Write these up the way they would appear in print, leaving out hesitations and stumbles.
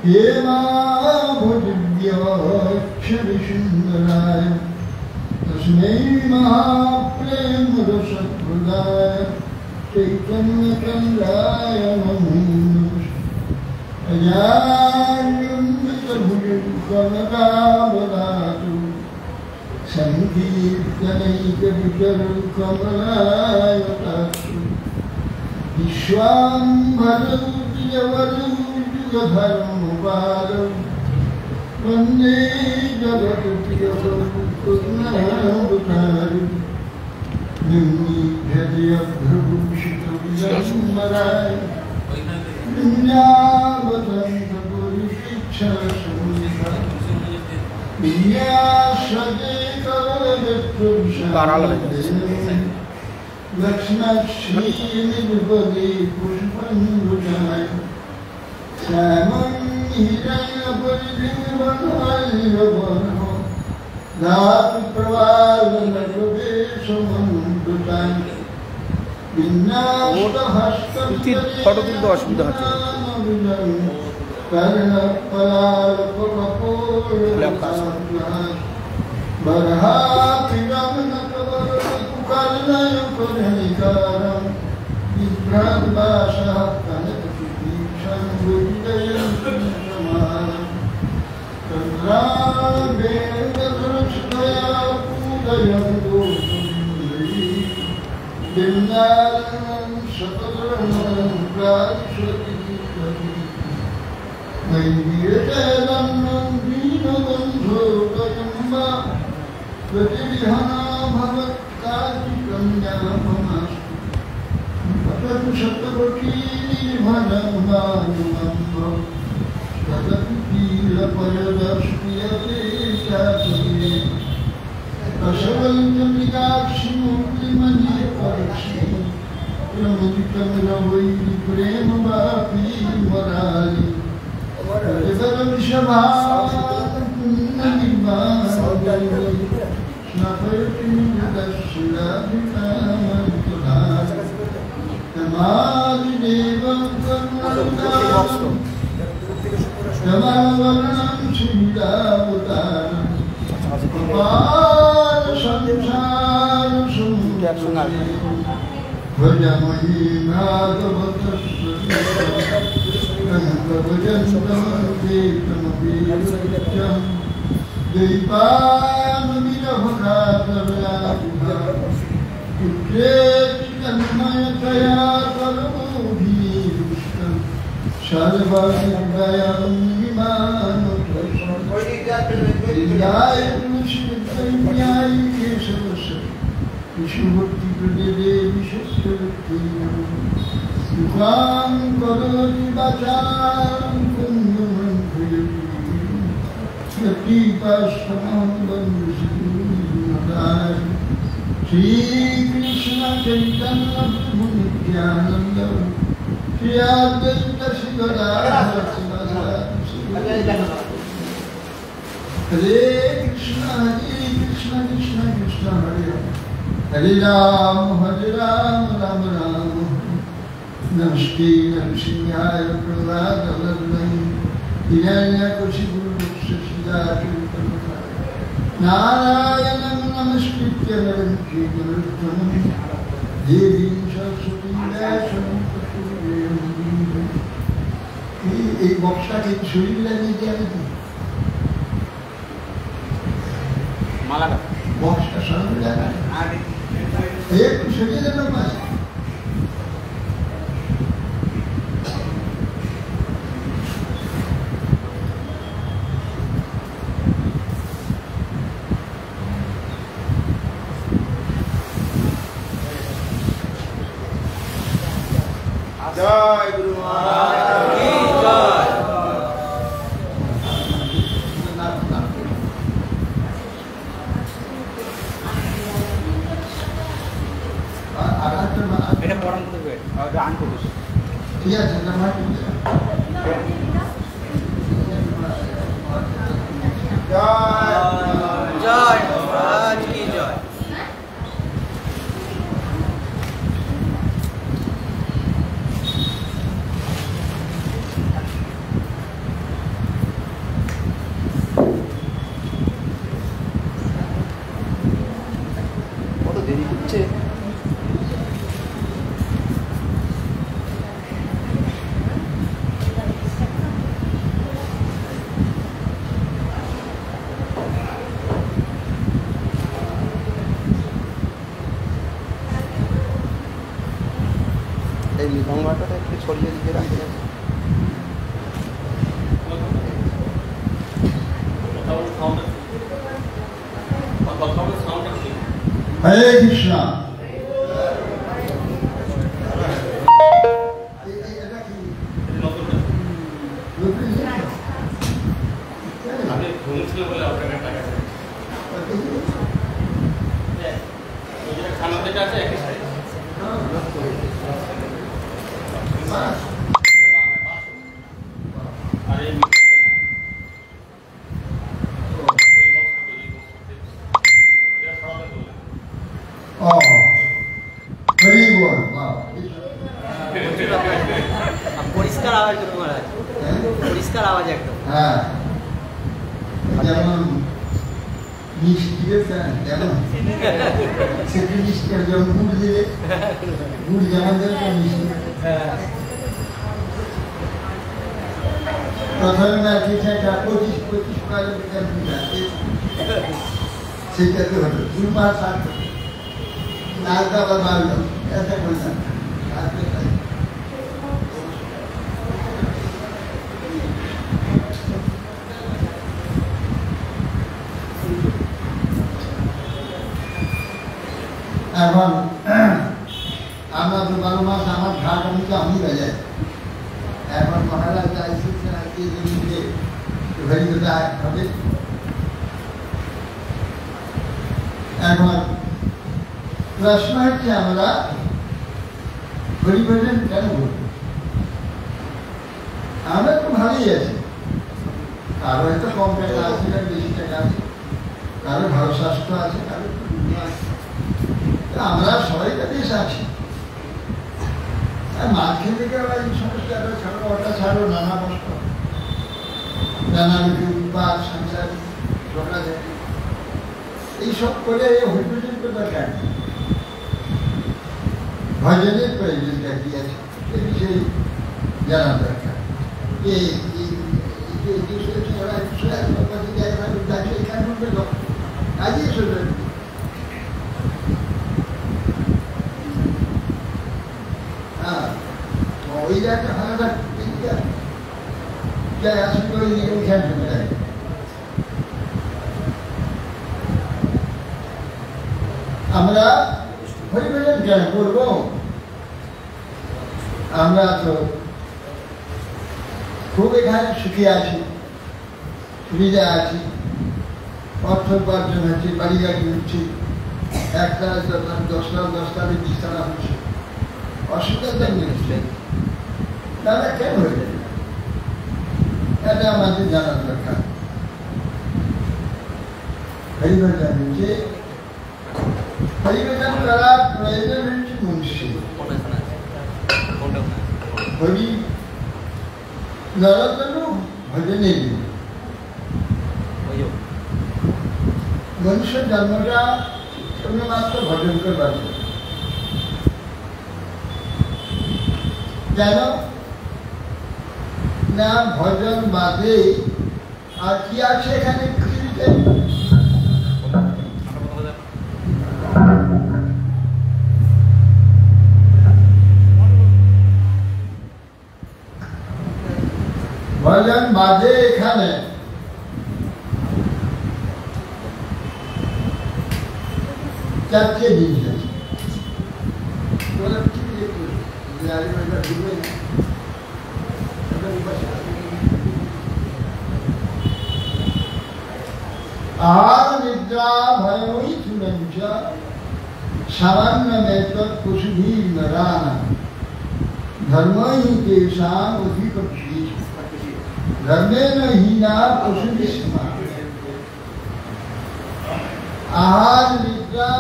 हेमाभुदिव्याक्षरिसुन्दराय तस्मै महाप्रेमरसप्रदाय चैतन्यचन्द्राय नमो नमः। अजान्यमितभुजगणकावदातु सङ्कीर्तनैकविचरुकमलायताक्षु विश्वाम्भरौ द्विजवरौ वन्दे जगत्प्रियकरुणावतारं निर्मीढ्यभ्रभूषितविलम्बराय विन्यावतन्तपुरीक्षासुनिधा विन्यासदे कवलदत्तविशालदेन लक्ष्मश्रीनिरुपदे पुष्पन्नुजाय श्यामं हिरण्यपरिधिवनवल्लभो धातुप्रवालनप्रवेशमनुकृताय ফটো তুলতে অসুবিধা হচ্ছে। এই গঙ্গাটা একটু ছড়িয়ে দিতে রাখতে হবে। হরে কৃষ্ণ। পরিষ্কার আওয়াজ করো মহারাজ, পরিষ্কার আওয়াজ একদম। হ্যাঁ, যেমন মিষ্টি যেমন সেটি মিষ্টি যেমন গুড় দিলে গুড় যেমন দেবে মিষ্টি। প্রথমে না কি সেটা 25 সেটাতে হতো 2 মাস থাকতো নালটা আবার বাড়লো এত করলাম। এখন আমরা তো 12 মাস আমার ঘাট আমি বাজাই। এখন মহারাজ চাইছে ভেরিটা হবে। এখন প্রশ্ন হচ্ছে আমরা পরিবর্তন কেন করব? আমরা তো ভালোই আছি, কারো হয়তো কম টাকা আছে, বেশি টাকা আছে, কারো ভালো স্বাস্থ্য আছে, কারো আমরা সবাই দেশ আছি। আর মাঝখান থেকে আবার এই সমস্ত ছাড়ো ওটা ছাড়ো নানা কষ্ট নানা উৎপাদ সংসার ঝগড়া ঝাঁটি এইসব করে হরিভজন তো দরকার নেই। ভজনের প্রয়োজনটা কি আছে এ বিষয়ে জানা দরকার। কাজে সোজা ওই একটা ভালো আমরা হরিভজন কেন করবো? আমরা তো খুব এখানে সুখী আছি, সুবিধা আছি, অর্থ উপার্জন হচ্ছে, বাড়ি গাড়ি হচ্ছে, একটা 10 বিছানা হচ্ছে, অসুবিধা হচ্ছে। তারা কেন হয়ে যাবে? এটা আমাদের জানা দরকার। হরিভজন হচ্ছে হরিভজন করার প্রয়োজন হচ্ছে মনুষ্য। হরি নরতন ভজনে মনুষ্য জন্মটা শুধুমাত্র ভজন করবার কেন না ভজন বাদে আর কি আছে এখানে পৃথিবীতে? ভজন বাদে এখানে চারটে জিনিস আছে। आहार निद्रा भयमयी तुलंच सामान्य में तत्पुषुभी नरान धर्म ही तेषाम अधिपक्षी धर्मे न हीना पशुभि समान। आहार निद्रा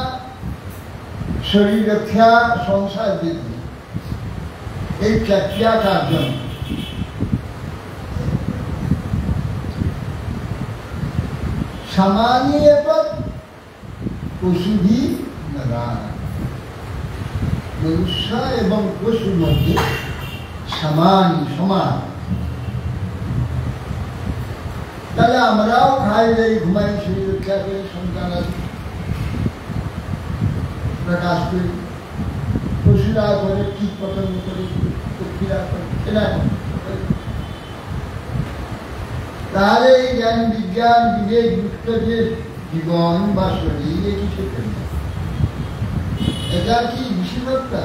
शरीर रक्षा संसार वृद्धि एक चर्चा कार्य सामान्य पर पशुभी नरान मनुष्य एवं पशु मध्य समान समान। তাহলে আমরাও খাই যাই ঘুমাই শরীর রক্ষা করি সন্তান প্রকাশ করি পশুরা করে কীট পতঙ্গ করে তাহলে এই জ্ঞান বিজ্ঞান বিবেক যুক্ত যে জীবন বা শরীর এ কিছু এটা কি বিশেষত্বা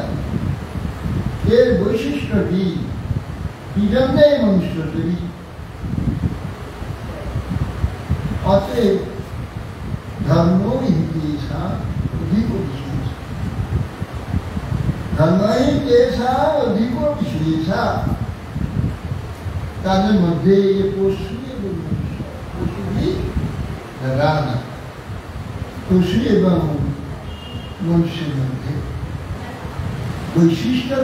এর বৈশিষ্ট্য কি জন্যে মনুষ্য শরীর অতএব ধর্ম হিংসা অধিক বিশেষ ধর্ম হিংসা অধিক বিশেষা তাদের মধ্যে পশু এবং পশুরই রানা পশু এবং মনুষ্যের মধ্যে বৈশিষ্ট্য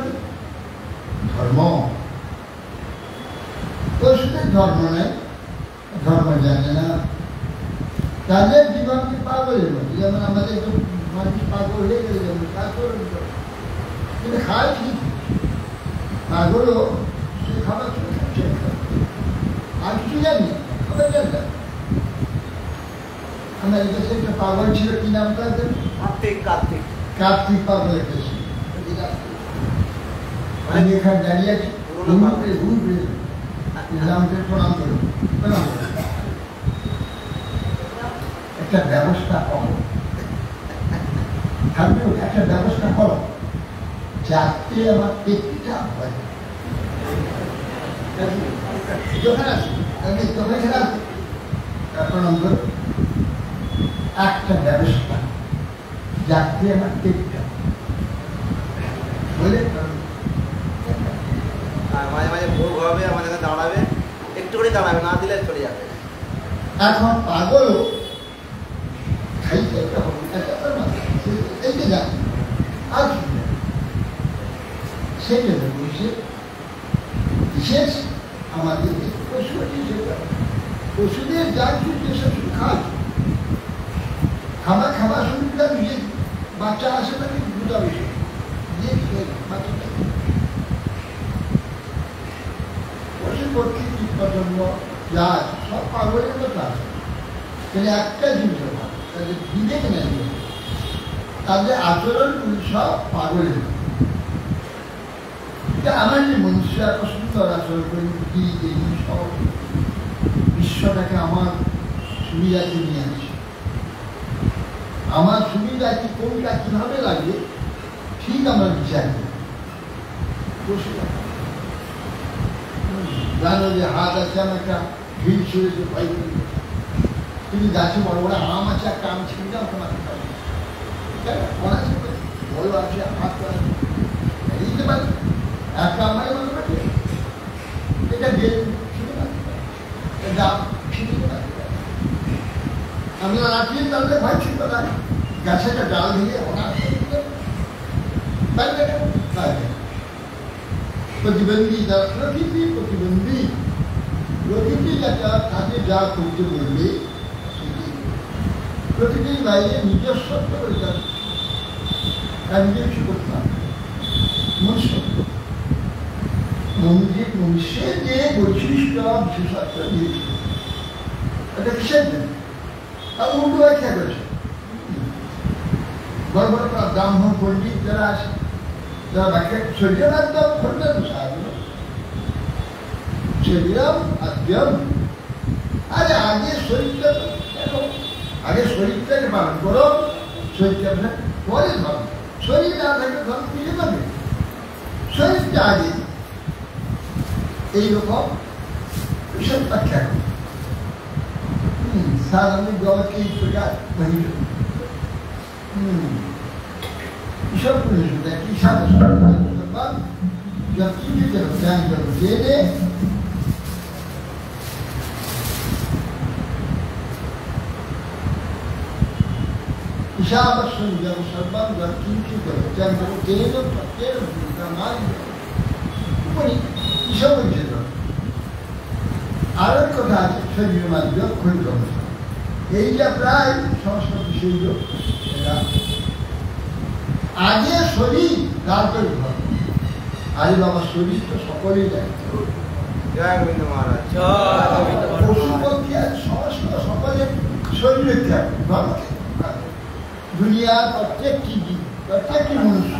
ধর্ম পশুদের ধর্ম নেই ধর্ম জানে না তাদের জীবনকে পাগলের মধ্যে যেমন আমাদের মানুষ পাগল হয়ে গেলে যেমন কিন্তু খায় ঠিক পাগলও সে খাবার চলে খাচ্ছে আর কিছু জানি খাবার জানতাম আমার কাছে একটা পাগল ছিল কি নাম তাদের কার্তিক পাগল একটা ছিল আমি এখানে দাঁড়িয়ে আছি প্রণাম করব একটা ব্যবস্থা করো থাকবে একটা ব্যবস্থা করো যাতে আমার পেটটা হয় প্রণাম করো একটা ব্যবস্থা যাতে আমার পেটটা বলে মাঝে মাঝে ভোগ হবে আমাদের দাঁড়াবে একটু করে দাঁড়াবে না দিলে চলে যাবে এখন পাগল খাইতে এইটা জানি আর সেই জন্য বলছে বিশেষ আমাদের পশু পশুদের যা কিছু যেসব খায় খাবার শুরু করে নিজে বাচ্চা আসে তাকে দুটা বিষয় দিয়ে বাচ্চাটা পশুপক্ষী কীটপতঙ্গ গাছ সব পাগলের মতো আছে কিন্তু একটা জিনিস তাদের বিবেক নেই তাদের আচরণগুলি সব পাগলের মতো আমার যে মনুষ্য এত সুন্দর আচরণ করি কি এই সব বিশ্বটাকে আমার সুবিধাকে নিয়ে আসে আমার সুবিধা কি কোনটা কিভাবে লাগে ঠিক আমার বিচার পশু জানো যে হাত আছে আমার একটা ঢিল ছুঁড়েছে ভয় করি তুমি গাছে বড় বড় আম আছে একটা আম ছিঁড়ে দাও তোমাকে বড় আছে হাত দিতে পারে একটা আমায় মনে পারে এটা বেল ছুঁড়ে পারে ডাব ছিঁড়ে পারে আমরা রাখিয়ে তাহলে ভয় ছিল না গাছে একটা ডাল দিয়ে অনাথ প্রতিবন্ধী প্রকৃতি একটা তাকে যা করতে বলবে প্রকৃতির বাইরে নিজস্বত্ব করে যাবে তার নিজে কিছু করতে পারবে মনুষ্যের যে বৈশিষ্ট্য বিশেষত্ব দিয়েছে এটা কিসের জন্য আর উল্টো ব্যাখ্যা করেছে বড় বড় ব্রাহ্মণ পণ্ডিত যারা আছে যারা ব্যাখ্যা শরীরের একদম খন্ডন সাহায্য শরীরম আদ্যম আরে আগে শরীরটা আগে শরীরটাকে পালন করো শরীরটা পরে ধর্ম শরীর না থাকলে ধর্ম ফিরে পাবে শরীরটা আগে এইরকম সব ব্যাখ্যা করো साधारण जगत के इस प्रकार वही ईश्वर को नहीं सुनता है ईशा जब चीजें जब ज्ञान जब दे दे ईशावश्यम जब सर्वम जब चीजें जब ज्ञान जब दे दो प्रत्येक भूमिका मान ऊपर ईश्वर को दे दो आरोप कथा আছে শরীর মাধ্যমে ক্ষুদ্র এইটা প্রায় সমস্ত বিষয় আগে শরীর তারপরে ধর্ম আরে বাবা শরীর তো সকলেই দায়িত্ব জয় গোবিন্দ মহারাজ পশু পক্ষী আর সমস্ত সকলের শরীরের ত্যাগ ধর্মকে দুনিয়ার প্রত্যেকটি মনুষ্য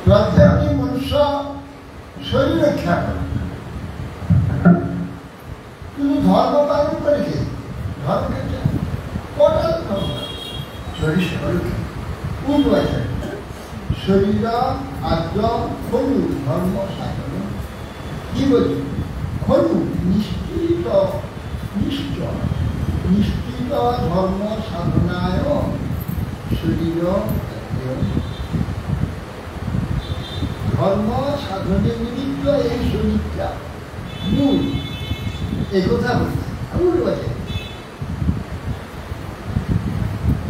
প্রত্যেকটি মনুষ্য শরীর রক্ষা করে, কিন্তু ধর্ম পালন করে কে? ধর্ম কটাল ধর্ম শরীর রক্ষা উল্টো আছে। শরীর আদ্য খলু ধর্ম সাধন, কি বলছি? খলু নিশ্চিত নিশ্চয় নিশ্চিত ধর্ম সাধনায় শরীর ধর্ম সাধনের নিমিত্ত এই শরীরটা মূল, এই কথা বলছে। মূল বলে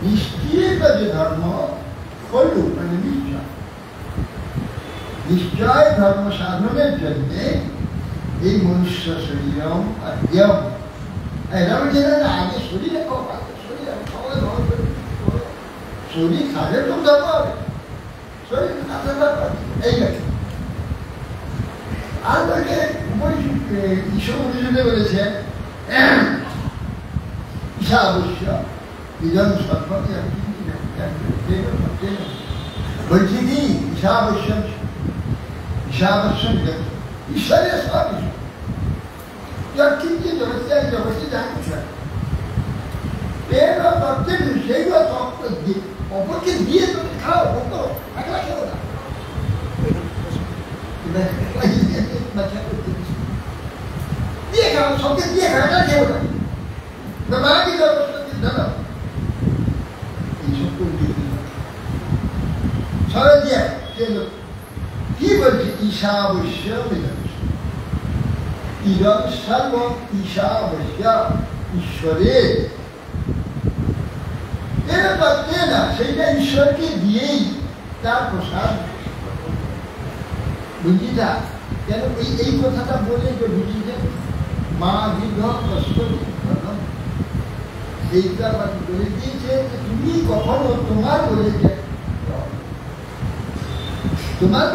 নিশ্চিত যে ধর্ম খলু মানে নিশ্চয়, নিশ্চয় ধর্ম সাধনের জন্য এই মনুষ্য শরীরম আদ্যম, এরা বলছে না আগে শরীরে খাওয়া, শরীরে খাওয়া শরীর খাবে তো ধর্ম হবে, শরীর খাতে ধর্ম এই লাগে। আর তাকে ঈশ্বর পরিষদে বলেছে ঈশা অবশ্য ইজন সর্বকে বলছি কি ঈশাবশ্যম, ঈশাবশ্যম ঈশ্বরের সব কিঞ্চিত জগতে জগতে যা কিছু এর তত্ত্বের সেইগুলো তত্ত্ব দিয়ে অপরকে দিয়ে তুমি খাও, বলতো একলা খেও না, দিয়ে খাও, সবকে দিয়ে খাও, এটা খেও না, বাকি দাদা এইসব করে দিয়ে সবাই দিয়ে কি বলছে? ঈশাবশ্য ইদম সর্ব ঈশাবশ্য, ঈশ্বরের এরা তত্ত্বে না, সেইটা ঈশ্বরকে দিয়েই তার প্রসাদ। বুঝিটা কেন এই কথাটা বলে যে বুঝিতে মা দীর্ঘ কষ্ট সেইটা বলে দিয়েছে যে তুমি কখনো তোমার বলে যে তোমার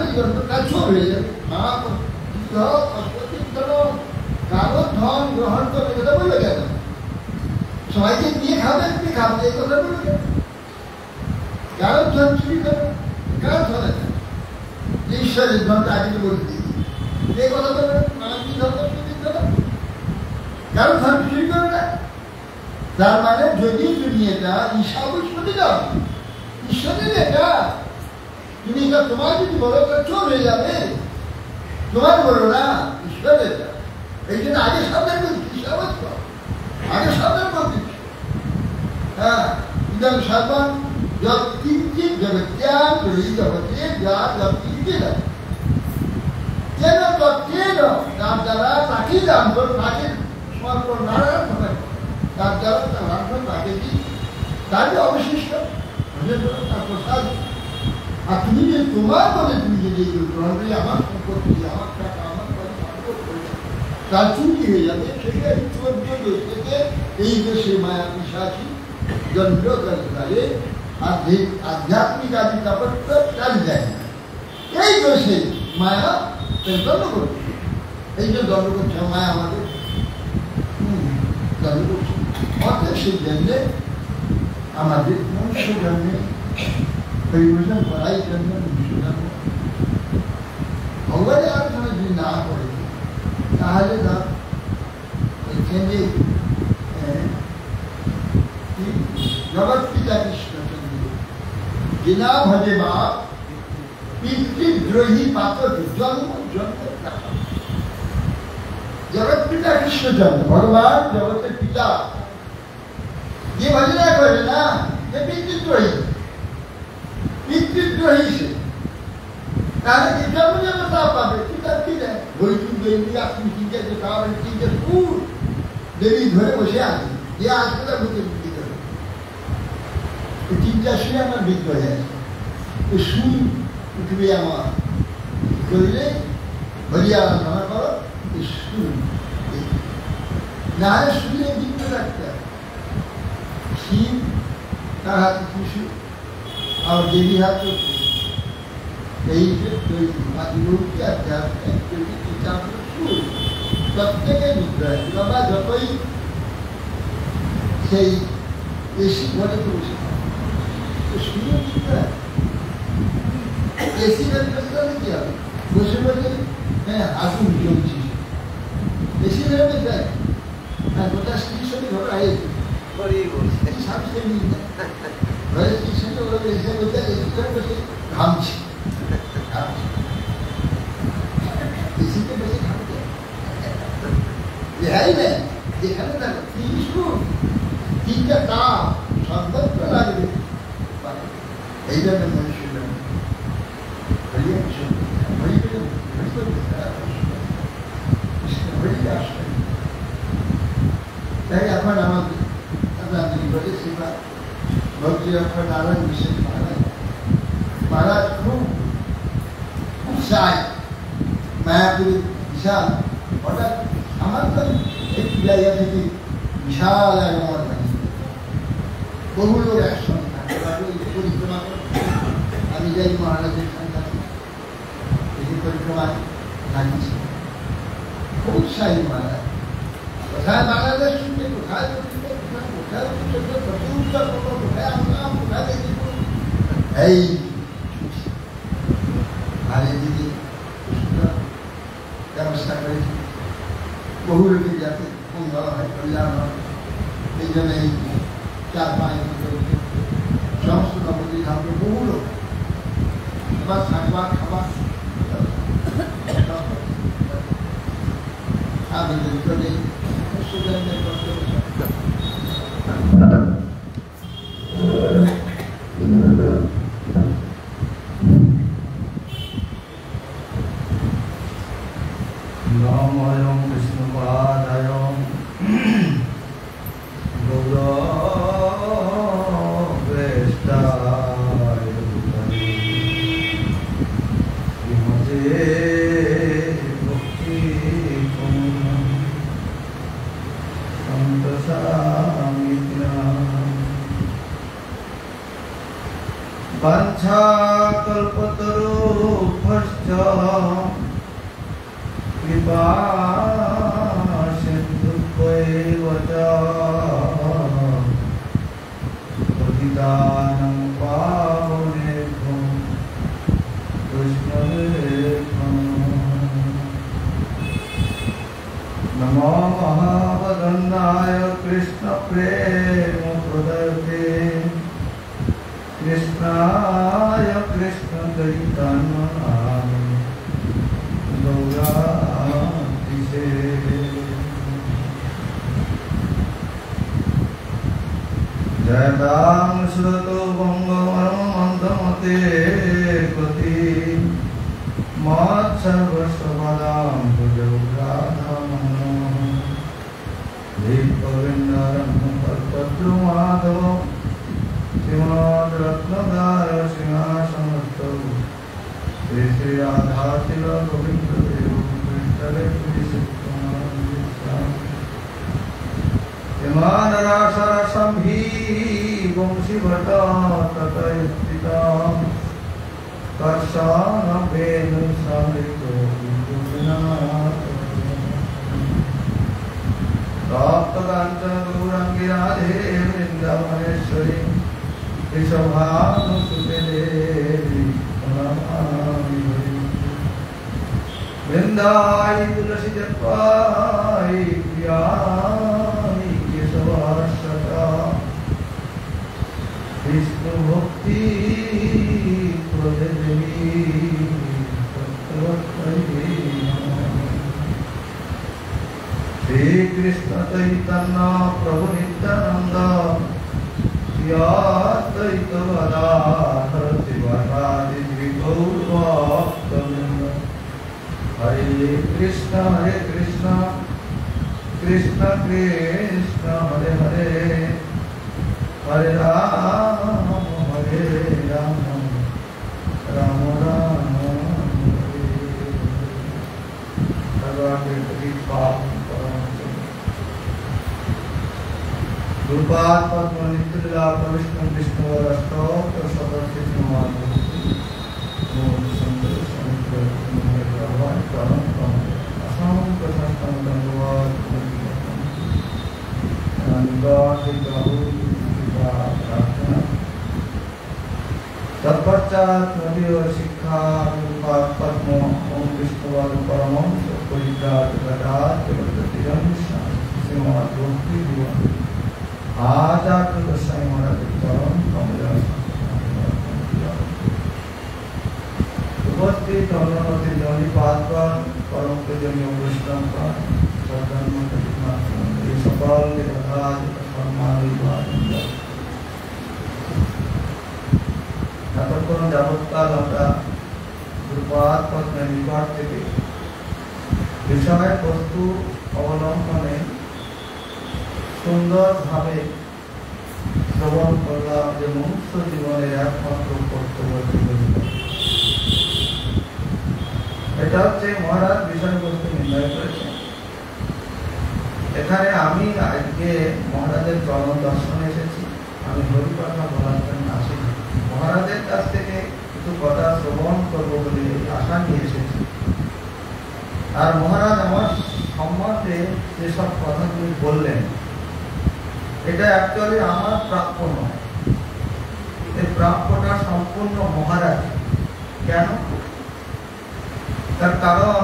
কাজ হয়ে যাবে, মা দীর্ঘ কষ্ট কারো ধন গ্রহণ করবে কথা বলবে কেন? সবাইকে দিয়ে খাবে, তুমি খাবে এই কথা বলবে কেন? কারো ধন চুরি করবে, কারো ধন ঈশ্বরের ধনটা আগে বলে দিই এই কথা বলবে, কারো ধন চুরি করবে না। তার মানে যদি তুমি এটা ঈশাবশ্যতে যাও, ঈশ্বরের এটা তুমি এটা তোমার যদি বলো তা চোর হয়ে যাবে, তোমার বলো না ঈশ্বরের। এই জন্য আগে সাবধান বলছি, ঈশাবশ্য আগে সাবধান বলছি। হ্যাঁ ইদম সর্বম কিঞ্চিত জগত্যাং জগতে যা কিঞ্চিত কেন তত্ত্বেন তার দ্বারা তাকেই দান করো, তাকে সমর্পণ নারায়ণ হবে, তার দ্বারা তার রান্না তাকে দিই, তাকে অবশিষ্ট তার প্রসাদ। আর তুমি যে তোমার বলে তুমি যদি এইগুলো গ্রহণ করি, আমার সম্পত্তি, আমার টাকা, আমার তার চুরি হয়ে যাবে, সেখানে 14 দেশ থেকে এই দেশে মায়া পিশাচী দণ্ড করে আধ্যাত্মিক আদি তাপত্য কাজ দেয় না, এই দেশে মায়া দণ্ড করছে, এই যে দণ্ড করছে মায়া আমাদের দণ্ড করছে। অর্থাৎ সেই জন্যে আমাদের মনুষ্য জন্মে পরিবেশন করাই জন্য মনুষ্য জন্ম ভগবানের আলোচনা যদি না করে তাহলে তার এখানে জগৎ পিতা কৃষ্ণচন্দ্র বিনা ভজে বা পিতৃদ্রোহী পাতক জন্ম জন্ম। জগৎ পিতা কৃষ্ণচন্দ্র ভগবান জগতের পিতা, যে ভজনা করে না যে পিতৃদ্রোহী, পিতৃদ্রোহী সে, তাহলে কি জন্ম জন্ম তা পাবে? পিতা কি দেয়? বৈকুণ্ঠ ইন্দ্রিয়া তুমি চিন্তা যে খাওয়াবেন চিন্তা ফুল দেবী ধরে বসে আছে, যে আসলে বুঝে বুদ্ধি করে চিন্তা শুনে আমার বিদ্য হয়ে আছে, শুন উঠবে আমার করলে হরিয়া আমার করো শুন, না হলে শুনে বিদ্য রাখতে শিব তার হাতে শিশু আর দেবী হাতে এই যে তৈরি আধ্যাত্মিক প্রত্যেকে বিদ্রোহ বাবা যতই সেই এসি ঘরে বসে শুনে বিদ্রোহ এসি ভেবে কি হবে? বসে বসে হ্যাঁ আগুন জ্বলছে, এসি ভেবে যায় হ্যাঁ 50-30 ঘোরা হয়েছে সাবসিডি ঘরে স্টেশনে ওরা এসে বলতে এসি ঘরে বসে ঘামছে, এসিতে বসে ঘামছে রেহাই নেই। যেখানে দেখো 30 ফুট 3টা তাপ সর্বত্র লাগবে, এই জন্য মনুষ্য তাই এখন আমাদের আপনাদের বলে সেবা ভক্তি অক্ষর নারায়ণ বিশেষ মহারাজ খুব চাই মায়াপুরী বিশাল হঠাৎ আমার তো এই জায়গা থেকে বিশাল এক আমার বহু লোক একসঙ্গে থাকে পরিক্রমা করে আমি যাই মহারাজের সঙ্গে এই পরিক্রমায় লাগিয়েছি খুব চাই মহারাজ কোথায় বাংলাদেশ শুনছে, কোথায় কোথায় কোথায় আমরা কোথায় দেখি এই আর এদিকে ব্যবস্থা করেছি বহু লোকের যাতে মঙ্গল হয়, কল্যাণ হয়। এই জন্য এই 4-5 বছর সমস্ত নবদ্বীপ ধামে বহু লোক আবার থাকবার খাবার আবেদন করে সুগন্ধের নমঃ কৃষ্ণপাদায় গৌরবেষ্টায় শ্রীমতে ভক্তি বাঞ্ছাকল্পতরুভ্যশ্চ কৃপা সিন্ধুভ্যৈব চ পতিতানাং পাবনেভ্যো বৈষ্ণবেভ্যো নমো মহাবদন্নায় কৃষ্ণ প্রেম প্রদর্তে কৃষ্ণায় কৃষ্ণ চৈতন্যায় গৌরাতিশে জয়তাং শ্রুতো বঙ্গমন্ত্রমতে গতি মৎসর্বস্বপদাং ভুজৌরাধমন দীপবিন্দরং কল্পদ্রুমাধব শ্রীমদ্রত্নদার সিংহাসনস্থ শ্রী শ্রী রাধা শিল গোবিন্দ দেব কৃষ্ণরে ইমান রাসরসম্ভি বংশী ভট ততস্থিতম কর্ষণ বেনু সমৃত তপ্ত কাঞ্চন গৌরাঙ্গী রাধে বৃন্দাবনেশ্বরী ঋষভানুসুতে দেবী বৃন্দাই তুলসী জপাই প্রিয়াই কেশবাসতা বিষ্ণু ভক্তি প্রদে দেবী শ্রী কৃষ্ণ চৈতন্য প্রভু নিত্যানন্দ শ্রীঅদ্বৈত গদাধর শিবাসাদি শ্রী গৌরভক্তবৃন্দ হরে কৃষ্ণ কৃষ্ণ কৃষ্ণ হরে হরে হরে রাম রাম রাম হরে गुरुपाद पद्म नित्यलीला प्रविष्णु विष्णु अष्टोत्तर शतशीर्षमान ओम संतर संतर भगवान परम परम असंत संतन धन्यवाद अनुगाति प्रभु प्रार्थना तत्पश्चात नदी और शिक्षा उपस्थित अन्य जनिपातगण परम पूजनीय वैष्णवगण सकल এতক্ষণ যাবৎকাল আমরা গুরুপাদ পদ্মের নিকট থেকে বিষয় বস্তু অবলম্বনে সুন্দরভাবে শ্রবণ করলাম যে মনুষ্য জীবনের একমাত্র কর্তব্য জীবন। এটা হচ্ছে মহারাজ বিষয়বস্তু নির্ণয় করেছেন। এখানে আমি আজকে মহারাজের চরণ দর্শনে এসেছি, আমি হরি কথা বলার জন্য আসিনি। মহারাজের কাছ থেকে কিছু কথা শ্রবণ করবো বলে আশা নিয়ে এসেছি। আর মহারাজ আমার সম্বন্ধে যেসব কথাগুলি বললেন, এটা অ্যাকচুয়ালি আমার প্রাপ্য নয়। এই প্রাপ্যটা সম্পূর্ণ মহারাজ। কেন? তার কারণ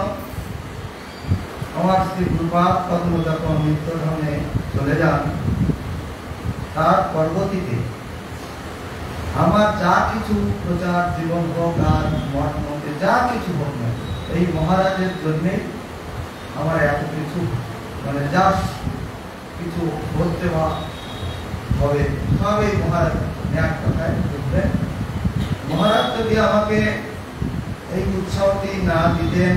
আমার শ্রী গুরুপাদ পদ্ম যখন নিত্যধামে চলে যান, তার পরবর্তীতে আমার যা কিছু প্রচার জীবন হোক আর মঠ মধ্যে যা কিছু হোক না, এই মহারাজের জন্যে আমার এত কিছু মানে যা কিছু হচ্ছে বা হবে সব এই মহারাজ এক কথায় বুঝলেন। মহারাজ যদি আমাকে এই উৎসাহটি না দিতেন,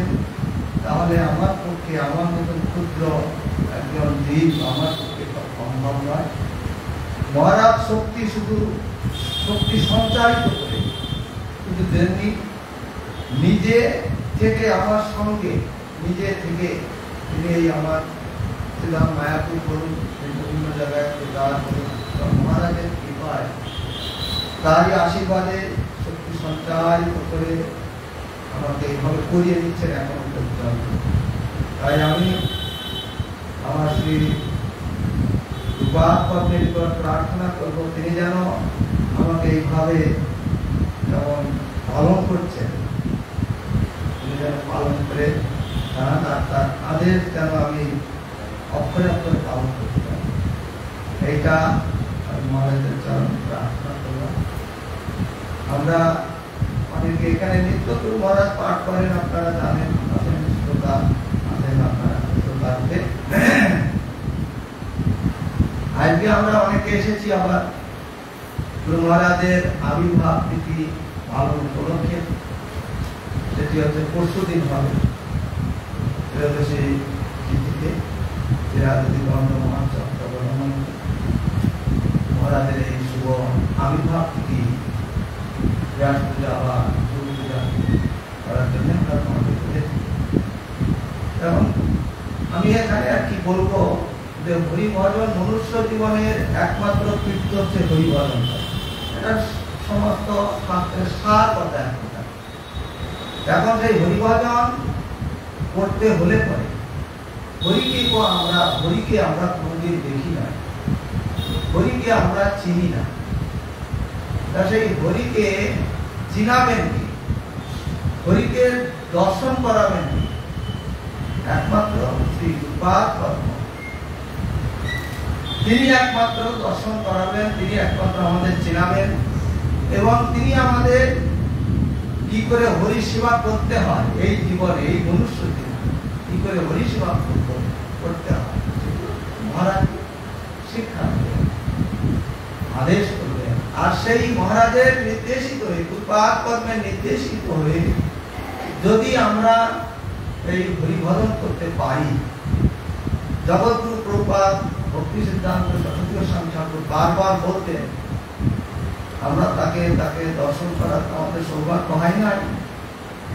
তাহলে আমার পক্ষে আমার মতন ক্ষুদ্র একজন জীব আমার পক্ষে সম্ভব নয়। মহারাজ শক্তি শুধু শক্তি সঞ্চারিত করে শুধু দেননি, নিজে থেকে আমার সঙ্গে নিজে থেকে তিনি এই আমার শ্রীরাম মায়াপুর বলুন, বিভিন্ন জায়গায় প্রচার করুন, মহারাজের কৃপায় তারই আশীর্বাদে শক্তি সঞ্চারিত করে আমাকে এইভাবে করিয়ে দিচ্ছেন এখন পর্যন্ত। তাই আমি আমার শ্রী গুরুপাদ পদ্মের নিকট প্রার্থনা করব, তিনি যেন আমাকে এইভাবে যেমন পালন করছেন, তিনি যেন পালন করে তার আদেশ যেন আমি অক্ষরে অক্ষরে পালন করতে পারি। এইটা আমি মহারাজের চরণে প্রার্থনা করলাম। আমরা অনেকে এখানে নিত্য গুরু মহারাজ পাঠ করেন, আপনারা জানেন, আছেন শ্রোতা, আছেন আপনারা শ্রোতাতে। আজকে আমরা অনেকে এসেছি আবার গুরু মহারাজের আবির্ভাব তিথি পালন উপলক্ষে। সেটি হচ্ছে পরশুদিন হবে ত্রয়োদশী তিথিতে মহারাজের এই শুভ আবির্ভাব তিথি ব্যাস পূজা বা দুর্গা পূজা করার জন্য আমরা সমাবেত হয়েছি। এবং আমি এখানে আর কি বলবো যে হরিভজন মনুষ্য জীবনের একমাত্র কীর্তি হচ্ছে হরিভজন। এটা সমস্ত শাস্ত্রের সার কথা এক কথা। এখন সেই হরিভজন করতে হলে পরে হরিকে আমরা কোনোদিন দেখি না, হরিকে আমরা চিনি না। তা সেই হরিকে চিনাবেন কি, হরিকে দর্শন করাবেন কি? একমাত্র শ্রী গুরুপাদ পদ্ম, তিনি একমাত্র দর্শন করাবেন, তিনি একমাত্র আমাদের চিনাবেন এবং তিনি আমাদের কি করে হরি সেবা করতে হয় এই জীবনে, এই মনুষ্য জীবনে কি করে হরি সেবা করতে হয় মহারাজ শিক্ষা দেবেন, আদেশ করবেন। আর সেই মহারাজের নির্দেশিত হয়ে গুরুপাদ পদ্মের নির্দেশিত হয়ে যদি আমরা এই হরিভজন করতে পারি, জগৎগুরু প্রভুপাদ ভক্তি সিদ্ধান্ত সরস্বতী গোস্বামী ঠাকুর বারবার বলতেন, আমরা তাকে দর্শন করার আমাদের সৌভাগ্য হয় নাই।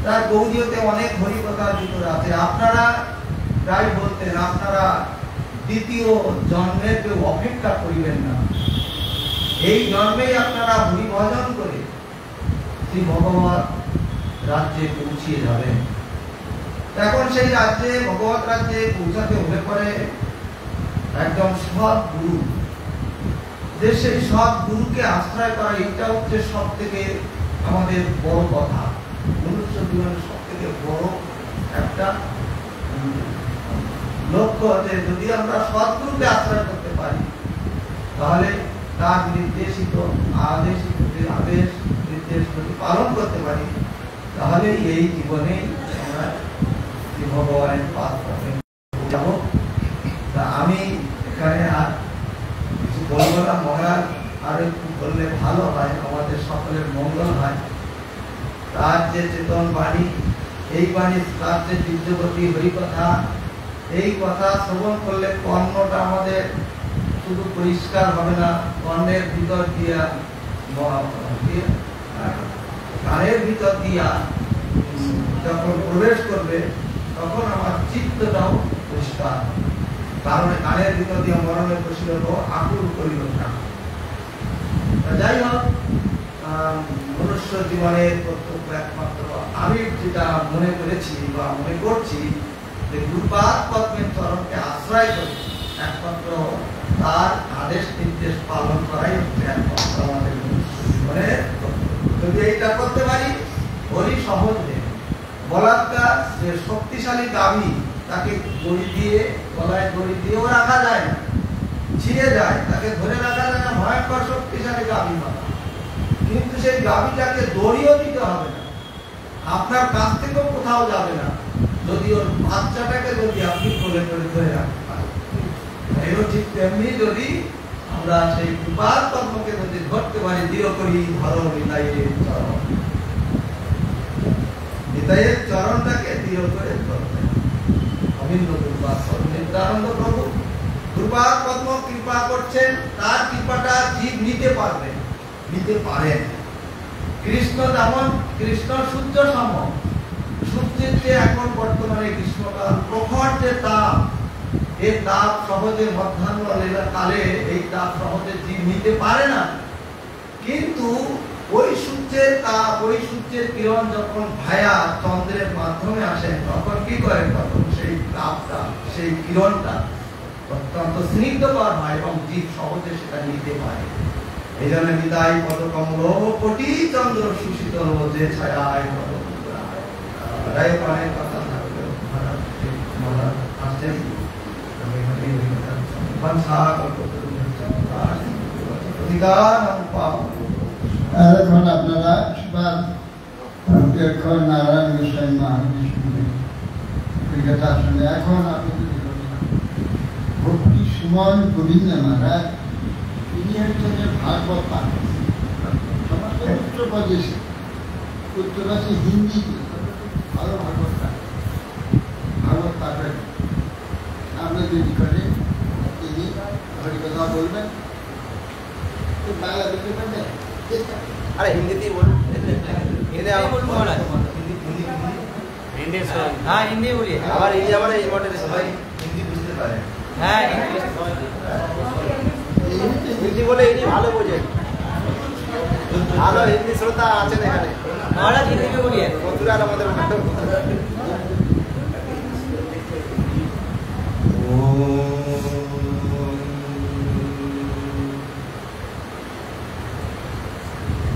তার গৌরীয়তে অনেক হরিকথার ভিতরে আছে। আপনারা প্রায় বলতেন, আপনারা দ্বিতীয় জন্মের কেউ অপেক্ষা করিবেন না, এই জন্মেই আপনারা হরিভজন করে শ্রী ভগবত রাজ্যে পৌঁছিয়ে যাবেন। এখন সেই রাজ্যে ভগবত রাজ্যে পৌঁছাতে হলে পরে একদম সৎ গুরু, যে সেই সৎ গুরুকে আশ্রয় করা, এটা হচ্ছে সব থেকে আমাদের বড় কথা। মনুষ্য জীবনের সব থেকে বড় একটা লক্ষ্য হচ্ছে যদি আমরা সৎগুরুকে আশ্রয় করতে পারি, তাহলে তার নির্দেশিত আদেশ নির্দেশ যদি পালন করতে পারি, তাহলে এই জীবনে আমরা ভগবানের পাঠ করতে যাব। আমি এখানে আর কিছু বলবো না, মহারাজ আর একটু বললে ভালো হয়, আমাদের সকলের মঙ্গল হয়। তার যে চেতন বাণী, এই বাণী তার যে দিব্যগতি হরিকথা, এই কথা শ্রবণ করলে কর্ণটা আমাদের শুধু পরিষ্কার হবে না, কর্ণের ভিতর দিয়া কানের ভিতর দিয়া যখন প্রবেশ করবে, তখন আমার চিত্তটাও পরিষ্কার। কারণ কানের ভিতর দিয়ে মরণের বসিল আকুল করিল না। যাই হোক, মনুষ্য জীবনের কর্তব্য একমাত্র আমি যেটা মনে করেছি বা মনে করছি, যে গুরুপাদ পদ্মের চরণকে আশ্রয় করে একমাত্র তার আদেশ নির্দেশ পালন করাই হচ্ছে একমাত্র আমাদের মনুষ্য জীবনের কর্তব্য। যদি এইটা করতে পারি, বলি সহজে বলাৎকার যে শক্তিশালী গাভী, তাকে দড়ি দিয়ে গলায় দড়ি দিয়েও রাখা যায় না, ছিঁড়ে যায়, তাকে ধরে রাখা যায় না, ভয়ঙ্কর শক্তিশালী গাভী বাঁধা। কিন্তু সেই গাভীটাকে দড়িও দিতে হবে না, আপনার কাছ থেকেও কোথাও যাবে না, যদি ওর বাচ্চাটাকে যদি আপনি কোলে করে ধরে রাখতে পারেন। এও ঠিক তেমনি যদি আমরা সেই কৃপার কর্মকে যদি ধরতে পারি, দৃঢ় করি ধরো নিতাইয়ের চরণ, নিতাইয়ের চরণটাকে দৃঢ় করে ধরতে। অভিন্ন কৃপা নিত্যানন্দ প্রভু কৃপার পদ্ম কৃপা করছেন, তার কৃপাটা জীব নিতে পারবে, নিতে পারেন। কৃষ্ণ যেমন, কৃষ্ণ সূর্য সম, সূর্যের যে এখন বর্তমানে গ্রীষ্মকাল প্রখর যে তাপ, এই তাপ সহজে মধ্যাহ্ন কালে এই তাপ সহজে জীব নিতে পারে না। কিন্তু ওই সূর্যের তাপ, ওই সূর্যের কিরণ যখন ভায়া চন্দ্রের মাধ্যমে আসে, তখন কি করে, তখন সেই তাপটা, সেই কিরণটা অত্যন্ত স্নিগ্ধকর হয় এবং জীব সহজে সেটা নিতে পারে। এই জন্য নিতাই পদকমল কোটি চন্দ্র সুশীতল যে ছায়ায় কথা থাকবে আসছেন। এখন আপনারা নারায়ণ গোস্বামী মহারাজ কথা শুনে, এখন আপনি ভক্তি সুমন গোবিন্দ মহারাজ, তিনি হচ্ছেন ভাগবত পাঠ, সমস্ত উত্তরপ্রদেশে, উত্তরপ্রদেশে হিন্দি ভালো ভাগবত পাঠ, ভাগবত পাঠের আমরা যদি করে তিনি হরিকথা বলবেন, বাংলা বলতে পারবেন। আরে হিন্দিতেই বলুন, हाँ हिंदी बोलिए। আবার এই আবার এই মডেলে সবাই হিন্দি বুঝতে পারে। हाँ इंग्लिश হিন্দি বলে ইনি ভালো বোঝেন, ভালো হিন্দি শ্রোতা আছেন এখানে। महाराज हिंदी में बोलिए। বন্ধুরা আমাদের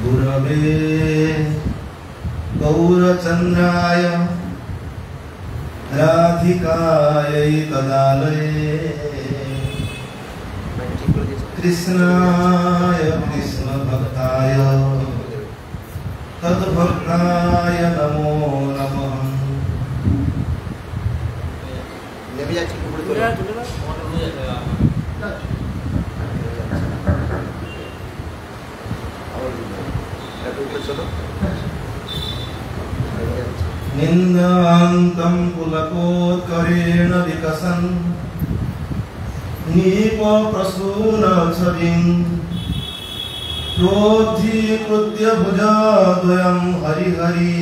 गुरवे गौरचन्द्राय राधिकायै तदालये कृष्णाय कृष्णभक्ताय तद्भक्ताय नमो नमः। নেমে যাচ্ছি উপরে চলে निन्दान्तं पुलकोत्करेण विकसन् नीपप्रसूनछविं प्रोद्धीकृत्य भुजाद्वयं हरिहरि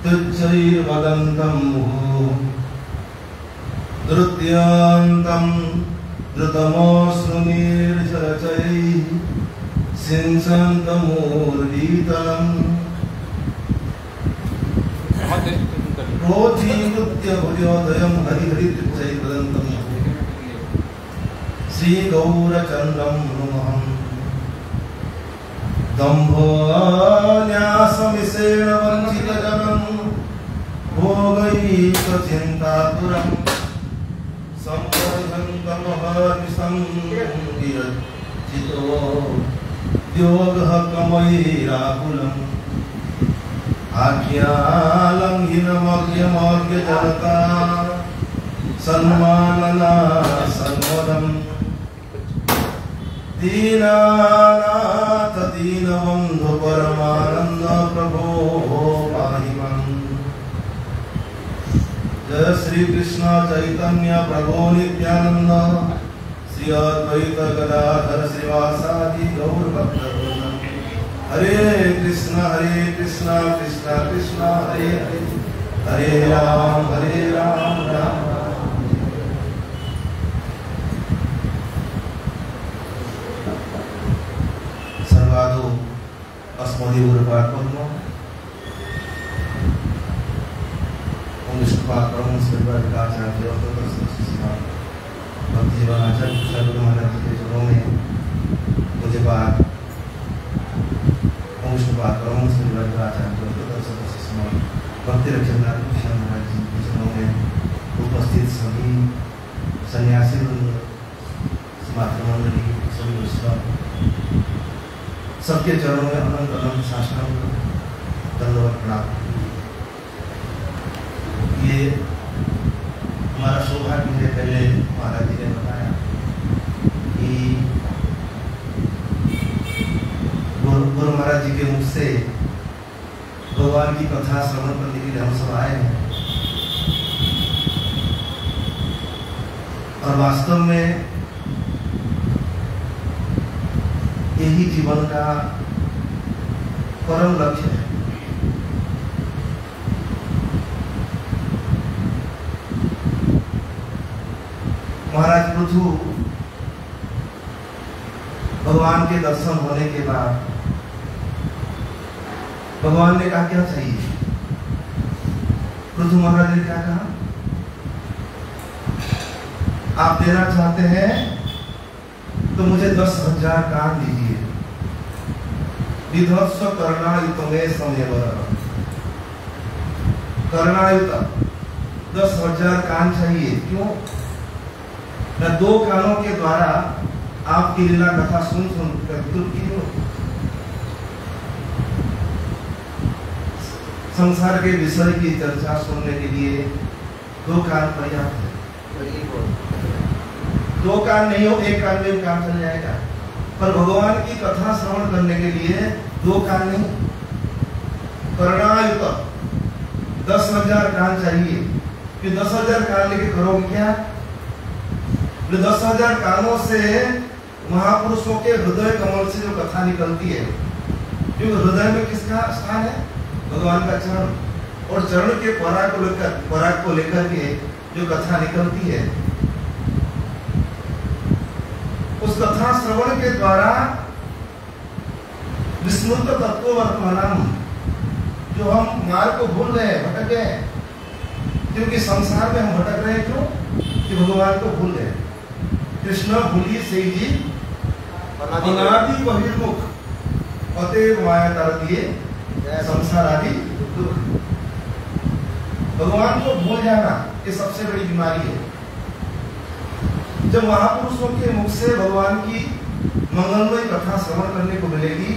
तुच्छैर्वदन्तं मुहुः धृत्यान्तं धृतमश्रुनिर्झरचैः सिञ्चन्तमूर्धीतम् प्रोद्धीकृत्य भुजोदयं हरिहरित्युच्चैर्वदन्तं श्रीगौरचन्द्रं नमः। दम्भोन्यासमिषेण वञ्चितजनं भोगैकचिन्तातुरं सम्बर्धन्तमहर्निशं विरचितो योगः कमैराकुलम् आज्ञालङ्घिनमग्यमग्यजनता सन्मानना सर्वदम् दीनानाथ दीनबन्धु परमानन्द प्रभो पाहि माम्। जय श्री कृष्ण चैतन्य प्रभो नित्यानंद श्री अद्वैत गदाधर श्रीवासादि गौर भक्तवृंद। हरे कृष्ण कृष्ण कृष्ण हरे हरे, हरे राम राम राम। सर्वादो अस्मदीय गुरुपार्पणो विष्णुपाद परम आचार्य भक्ति जीवन आचार्य गुरु महाराज के चरणों में मुझे बात विष्णुपाद परम आचार्य भक्ति रक्षक कृष्ण महाराज जी के चरणों में उपस्थित सभी सन्यासी मातृमंडली सभी वैष्णव सबके चरणों में अनंत अनंत साष्टांग दंडवत प्रणाम। ये हमारा सौभाग्य है। पहले महाराज जी ने बताया कि गुरु महाराज जी के मुख से भगवान की कथा श्रवण करने के लिए हम सब आए हैं और वास्तव में यही जीवन का परम लक्ष्य है। महाराज पृथु भगवान के दर्शन होने के बाद भगवान ने कहा क्या चाहिए? पृथु महाराज ने क्या कहा? आप देना चाहते हैं तो मुझे 10,000 कान दीजिए। विध्वंस कर्णायुत में समय कर्णायुत 10,000 कान चाहिए। क्यों? न 2 कानों के द्वारा आपकी लीला कथा सुन संसार के विषय की चर्चा सुनने के लिए 2 कान पर्याप्त है। 2 कान नहीं हो, 1 कान में काम चल जाएगा, पर भगवान की कथा श्रवण करने के लिए 2 कान नहीं, कर्णायुत 10,000 कान चाहिए। कि 10,000 कान लेके करोगे क्या? 10,000 कानों से महापुरुषों के हृदय कमल से जो कथा निकलती है, क्योंकि हृदय में किसका स्थान है? भगवान का चरण, और चरण के पराग को लेकर के जो कथा निकलती है, उस कथा श्रवण के द्वारा विस्मृत तत्व वर्तमानम, जो हम मार्ग को भूल रहे हैं, भटक गए, क्योंकि संसार में हम भटक रहे हैं। क्यों? कि भगवान को भूल रहे हैं। कृष्ण भूली से ही अनादि बहिर्मुख अतएव माया तार दिए संसार आदि दुख। भगवान को भूल जाना ये सबसे बड़ी बीमारी है। जब महापुरुषों के मुख से भगवान की मंगलमय कथा श्रवण करने को मिलेगी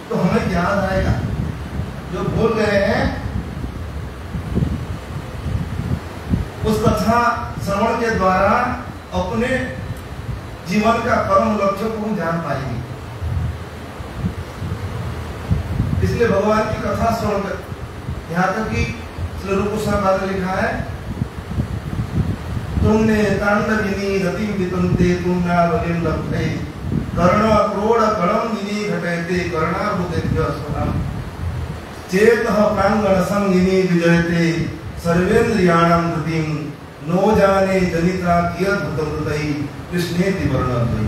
तो हमें याद आएगा। जो भूल गए हैं उस कथा श्रवण के द्वारा अपने जीवन का परम लक्ष्य को जान पाएंगे। इसलिए भगवान की कथा श्रवण कर, यहाँ तक कि श्री रूप गोस्वामी ने लिखा है, तुमने तांडविनी रतिम वितंते तुमना वलिम लभते कर्ण क्रोड़ कणम विनी घटयते कर्णाभूतेभ्य स्वरम चेतः प्रांगण संगिनी विजयते सर्वेन्द्रियाणां धृतिम नो जाने जनिता कियद्भुतमृतई कृष्णेति वर्णयति।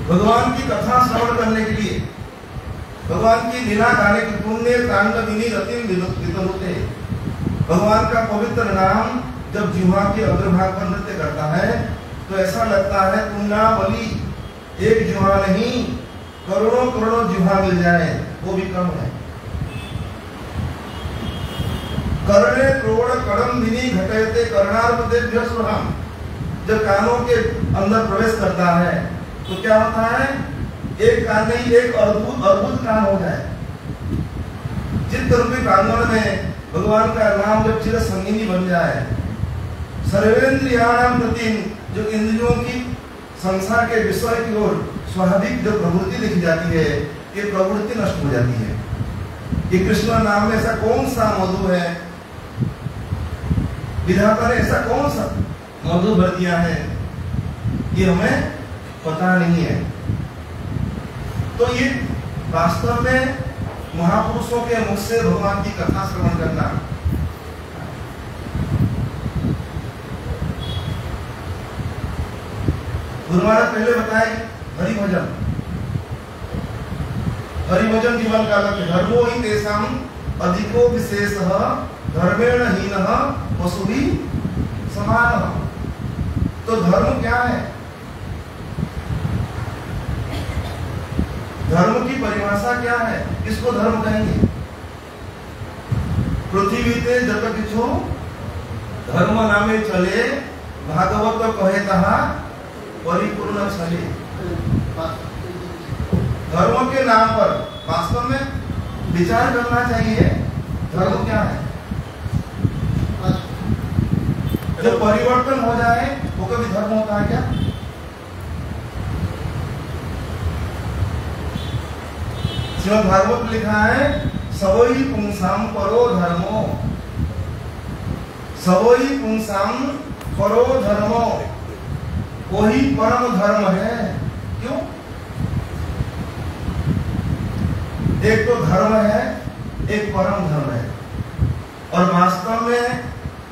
भगवान की कथा श्रवण करने के लिए, भगवान की लीला गाने की पुण्य तांडविनी रतिम वितनुते, भगवान का पवित्र नाम जब जिह्वा के अग्रभाग पर नृत्य करता है तो ऐसा लगता है तुमना बलि, एक जिह्वा नहीं करोड़ों करोड़ों जिह्वा मिल जाए वो भी कम है। कर्णे क्रोड़ कड़म धिनी घटयते कर्णार्बुदेभ्यो स्वहम। जब कानों के अंदर प्रवेश करता है तो क्या होता है, एक कान नहीं एक अर्बुद कान हो जाए। चित्त रूपी प्रांगण में भगवान का नाम जब चिर संगिनी बन जाए, सर्वेंद्रियाणाम प्रति जो इंद्रियों की संसार के विषय की ओर स्वाभाविक जो प्रवृत्ति दिखी जाती है, ये प्रवृत्ति नष्ट हो जाती है। ये कृष्ण नाम में ऐसा कौन सा मधु है, विधाता ने ऐसा कौन सा मधु भर दिया है, ये हमें पता नहीं है। तो ये वास्तव में महापुरुषों के मुख से भगवान की कथा श्रवण करना, गुरु महाराज पहले बताए हरिभजन। हरिभजन जीवन का लक्ष्य धर्मो ही तेषाम अधिको विशेष धर्मेण हीन पशुभि समान। तो धर्म क्या है? धर्म की परिभाषा क्या है, किसको धर्म कहेंगे? पृथ्वी ते जत किछु धर्म नामे चले, भागवत कहे तहा परिपूर्ण चले। धर्म के नाम पर वास्तव में विचार करना चाहिए, धर्म क्या है। जब परिवर्तन हो जाए वो कभी धर्म होता है क्या? श्रीमद् भागवत में लिखा है सबोई पुंसाम परो धर्मो, सबोई पुंसाम परो धर्मो, वही परम धर्म है। क्यों? एक तो धर्म है, एक परम धर्म है, और वास्तव में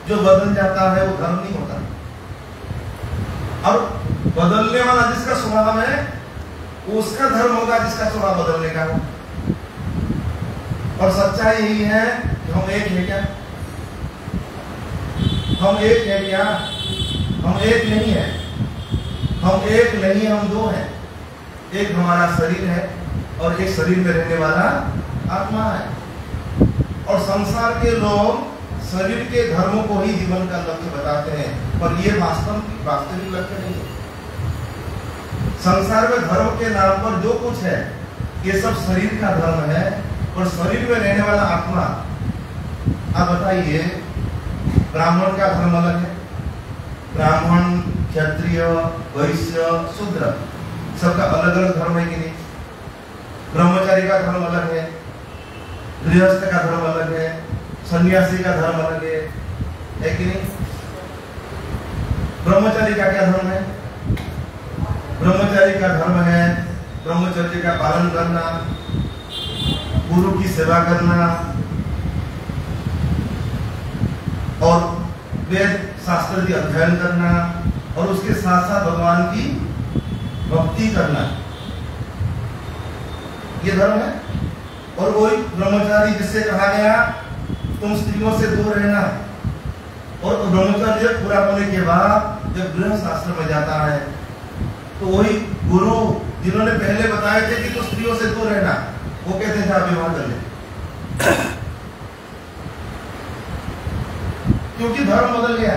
जो बदल जाता है वो धर्म नहीं होता। और बदलने वाला जिसका स्वभाव है उसका धर्म होगा, जिसका स्वभाव बदलने का हो। और सच्चाई यही है कि हम एक है क्या? हम एक है क्या? हम एक नहीं है। हम एक नहीं, हम दो हैं। एक हमारा शरीर है और एक शरीर में रहने वाला आत्मा है। और संसार के लोग शरीर के धर्मों को ही जीवन का लक्ष्य बताते हैं, पर ये वास्तविक लक्ष्य नहीं है। संसार में धर्म के नाम पर जो कुछ है ये सब शरीर का धर्म है, और शरीर में रहने वाला आत्मा। आप बताइए, ब्राह्मण का धर्म अलग है, ब्राह्मण क्षत्रिय वैश्य शूद्र सबका अलग अलग धर्म है कि नहीं? ब्रह्मचारी का धर्म अलग है, गृहस्थ का धर्म अलग है, सन्यासी का धर्म अलग है कि नहीं? ब्रह्मचारी का क्या धर्म है? ब्रह्मचारी का धर्म है ब्रह्मचर्य का पालन करना, गुरु की सेवा करना, और वेद शास्त्र की अध्ययन करना, और उसके साथ साथ भगवान की भक्ति करना, ये धर्म है। और वही ब्रह्मचारी जिससे कहा गया तुम स्त्रियों से दूर रहना, और ब्रह्मचर्य पूरा होने के बाद जब गृहस्थ आश्रम में जाता है तो वही गुरु जिन्होंने पहले बताए थे कि तुम स्त्रियों से दूर रहना, वो कहते थे आप विवाह कर ले, क्योंकि धर्म बदल गया।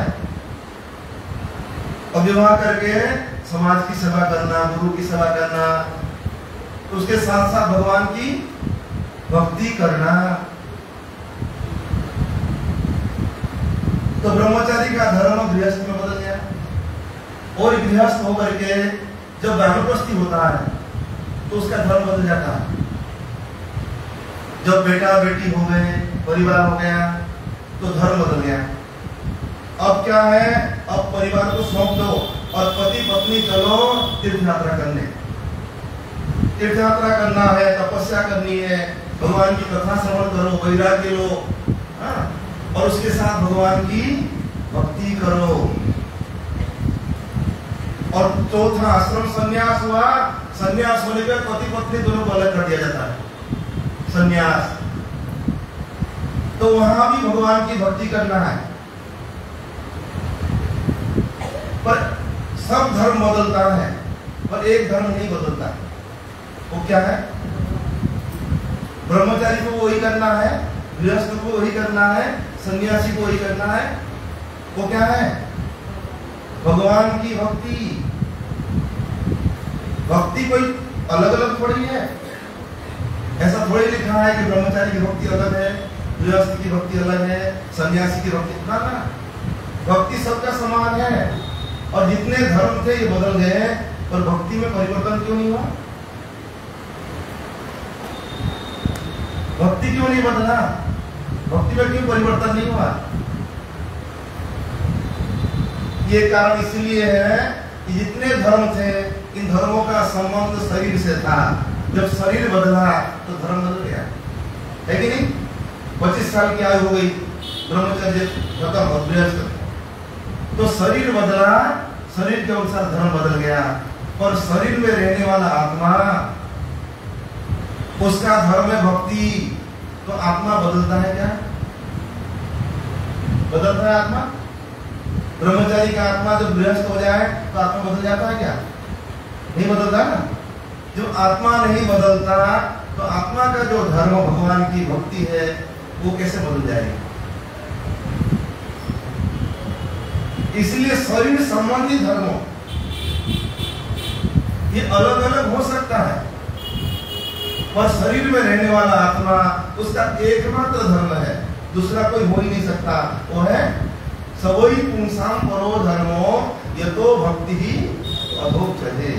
और विवाह करके समाज की सेवा करना, गुरु की सेवा करना, उसके साथ साथ भगवान की भक्ति करना। तो ब्रह्मचारी का धर्म गृहस्थ में बदल गया, और गृहस्थ होकर के जब वानप्रस्थी होता है तो उसका धर्म बदल जाता है। जब बेटा बेटी हो गए, परिवार हो गया, तो धर्म बदल गया। अब क्या है, अब परिवार को सौंप दो और पति पत्नी चलो तीर्थ यात्रा करने। तीर्थ यात्रा करना है, तपस्या करनी है, भगवान की कथा श्रवण करो, वैराग्य लो, और उसके साथ भगवान की भक्ति करो। और चौथा आश्रम संन्यास हुआ। संन्यास होने पर पति पत्नी दोनों को अलग कर दिया जाता है, संन्यास। तो वहां भी भगवान की भक्ति करना है। पर सब धर्म बदलता है, पर एक धर्म नहीं बदलता। वो क्या है? ब्रह्मचारी को वही करना है, गृहस्थ को वही करना है, सन्यासी को वही करना है। वो क्या है? भगवान की भक्ति। भक्ति कोई अलग अलग थोड़ी है। ऐसा थोड़ी लिखा है कि ब्रह्मचारी की भक्ति अलग है, गृहस्थ की भक्ति अलग है, सन्यासी की भक्ति, ना ना, भक्ति सबका समान है। और जितने धर्म थे ये बदल गए, पर भक्ति में परिवर्तन क्यों नहीं हुआ? भक्ति क्यों नहीं बदला? भक्ति में क्यों परिवर्तन नहीं हुआ? ये कारण इसलिए है कि जितने धर्म थे, इन धर्मों का संबंध शरीर से था। जब शरीर बदला तो धर्म बदल गया, है कि नहीं? 25 साल की आयु हो गई, ब्रह्मचर्य खत्म और गृहस्थ, तो शरीर बदला, शरीर के अनुसार धर्म बदल गया। पर शरीर में रहने वाला आत्मा, उसका धर्म है भक्ति, तो आत्मा बदलता है क्या? बदलता है आत्मा? ब्रह्मचारी का आत्मा जब गृहस्थ हो जाए तो आत्मा बदल जाता है क्या? नहीं बदलता ना। जब आत्मा नहीं बदलता तो आत्मा का जो धर्म भगवान की भक्ति है वो कैसे बदल जाएगी? इसलिए शरीर संबंधी धर्मों ये अलग अलग हो सकता है, पर शरीर में रहने वाला आत्मा, उसका एकमात्र धर्म है, दूसरा कोई हो ही नहीं सकता। वो है सबोई पुंसाम परो धर्मो यतो भक्ति ही अभोक्ष्यते।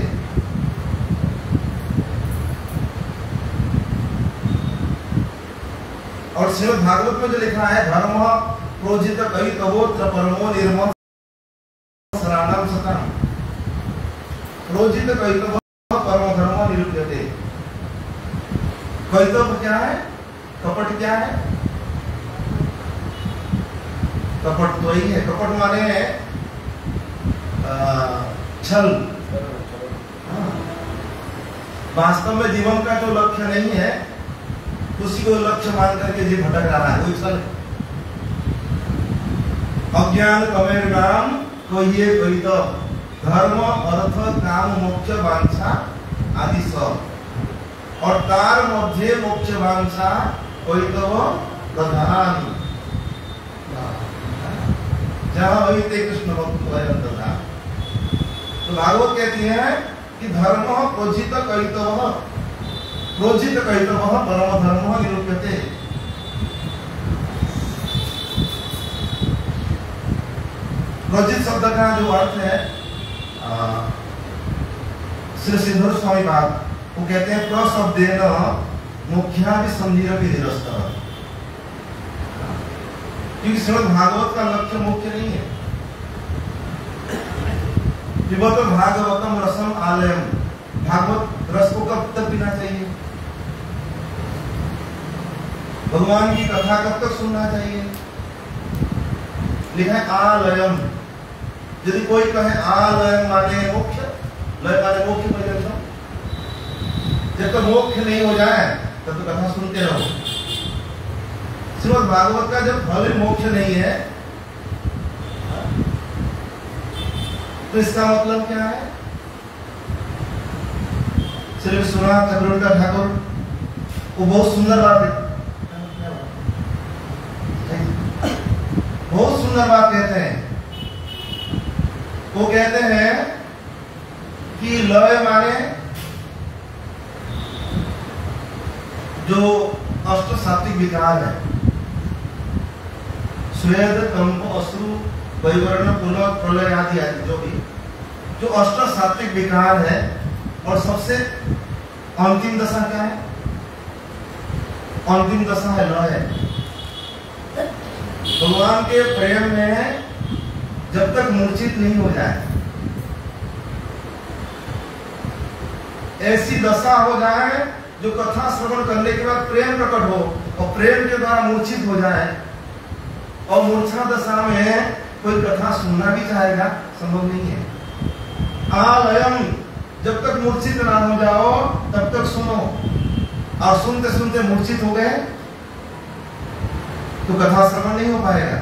और श्रीमद् भागवत में जो लिखा है, धर्म प्रोजित कवितवोत्र परमो निर्मल शरणम सतम, प्रोजित कवितव परम धर्म निरूप्यते। कवितव क्या है? कपट क्या है? कपट तो ही है। कपट माने छल। वास्तव में जीवन का जो लक्ष्य नहीं है, उसी को लक्ष्य मान करके जीव भटक रहा है, वही छल। अज्ञान कमेर नाम कहिए कवितव, धर्म अर्थ काम मोक्ष वांछा आदि सब, और तार मध्य मोक्ष वांछा कवितव प्रधान, जहां वही थे कृष्ण भक्त था। तो भागवत कहती है कि धर्म प्रोजित कवितव, प्रोजित कवितव परम धर्म निरूप्यते। प्रोजित शब्द का जो अर्थ है, श्री सिद्धोर स्वामी बात वो कहते हैं प्रशब्देन मोक्षाभिसंधिरपि निरस्त, क्योंकि श्रीमद् भागवत का लक्ष्य मोक्ष नहीं है। पिबत भागवतम रसम आलयम, भागवत रस को कब तक पीना चाहिए? भगवान की कथा कब तक सुनना चाहिए? लिखा है आलयम। यदि कोई कहे आलयम माने मोक्ष, लय माने मोक्ष पर्यंत, जब तक मोक्ष नहीं हो जाए तब तो कथा सुनते रहो। श्रीमद् भागवत का जब फल मोक्ष नहीं है तो इसका मतलब क्या है? श्री विश्वनाथ चक्रवर्ती ठाकुर वो बहुत सुंदर बात है, बहुत सुंदर बात कहते हैं। वो कहते हैं कि लय माने जो अष्ट सात्विक विकार है, स्वेद कंप अश्रु वैवर्ण पुनः प्रलय आदि आदि, जो भी जो अष्ट सात्विक विकार है, और सबसे अंतिम दशा क्या है? अंतिम दशा है लय। भगवान के प्रेम में जब तक मूर्छित नहीं हो जाए, ऐसी दशा हो जाए जो कथा श्रवण करने के बाद प्रेम प्रकट हो और प्रेम के द्वारा मूर्छित हो जाए, और मूर्छा दशा में कोई कथा सुनना भी चाहेगा, संभव नहीं है। आलयम, जब तक मूर्छित ना हो जाओ तब तक सुनो, और सुनते सुनते मूर्छित हो गए तो कथा श्रवण नहीं हो पाएगा।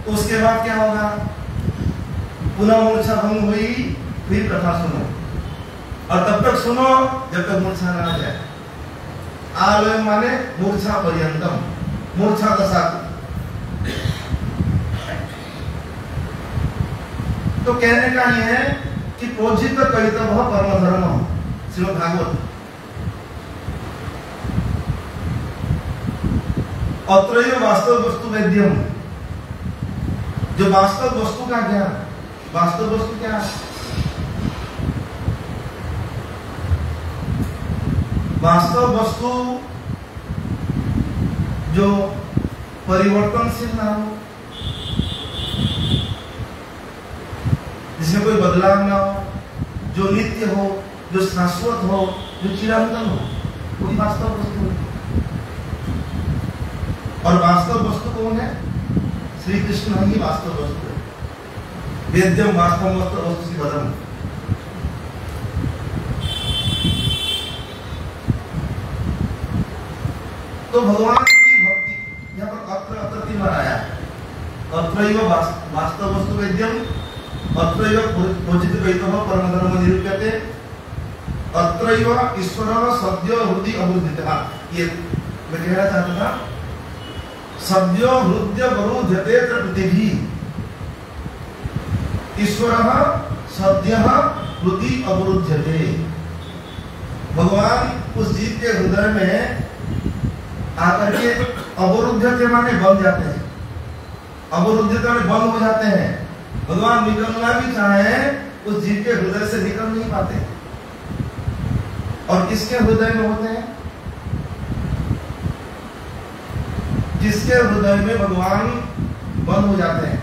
तो उसके बाद क्या होगा? पुनः मूर्छा भंग हुई, फिर कथा सुनो, और तब तक सुनो जब तक मूर्छा ना आ जाए। आलयम माने मूर्छा पर्यंतम, मूर्छा दशा। तो कहने का ये है कि प्रोजित कवितव परम धर्म, श्रीमद् भागवत। अत्रैव वास्तव वस्तु वेद्यम, जो वास्तव वस्तु का ज्ञान। वास्तव वस्तु क्या है? वास्तव वस्तु जो परिवर्तनशील ना हो, जिसमें कोई बदलाव ना हो, जो नित्य हो, जो शाश्वत हो, जो चिरंतन हो, वही वास्तव वस्तु है। और वास्तव वस्तु कौन है? श्री कृष्ण ही वास्तव वस्तु है। वेद्यम वास्तव वस्तु से बदम। तो भगवान की भक्ति यहाँ पर अत्र अत्र तीन बार आया है। अत्रैव वास्तव वस्तु वेद्यम, अत्रैव प्रोजित कवितव परम धर्म निरूप्यते, अत्रैव ईश्वरः सद्यो हृदि अवरुध्यते। ये मैं कहना चाहता था, सद्यो हृदय अवरुध्यते पृथ्वी, ईश्वरः सद्यः हृदि अवरुध्यते। भगवान उस जीव के हृदय में आकर के अवरुद्धते माने बन जाते हैं, अवरुद्धते माने बंद हो जाते हैं। भगवान निकलना भी चाहे उस जीव के हृदय से निकल नहीं पाते। और किसके हृदय में होते हैं? जिसके हृदय में भगवान बंद हो जाते हैं।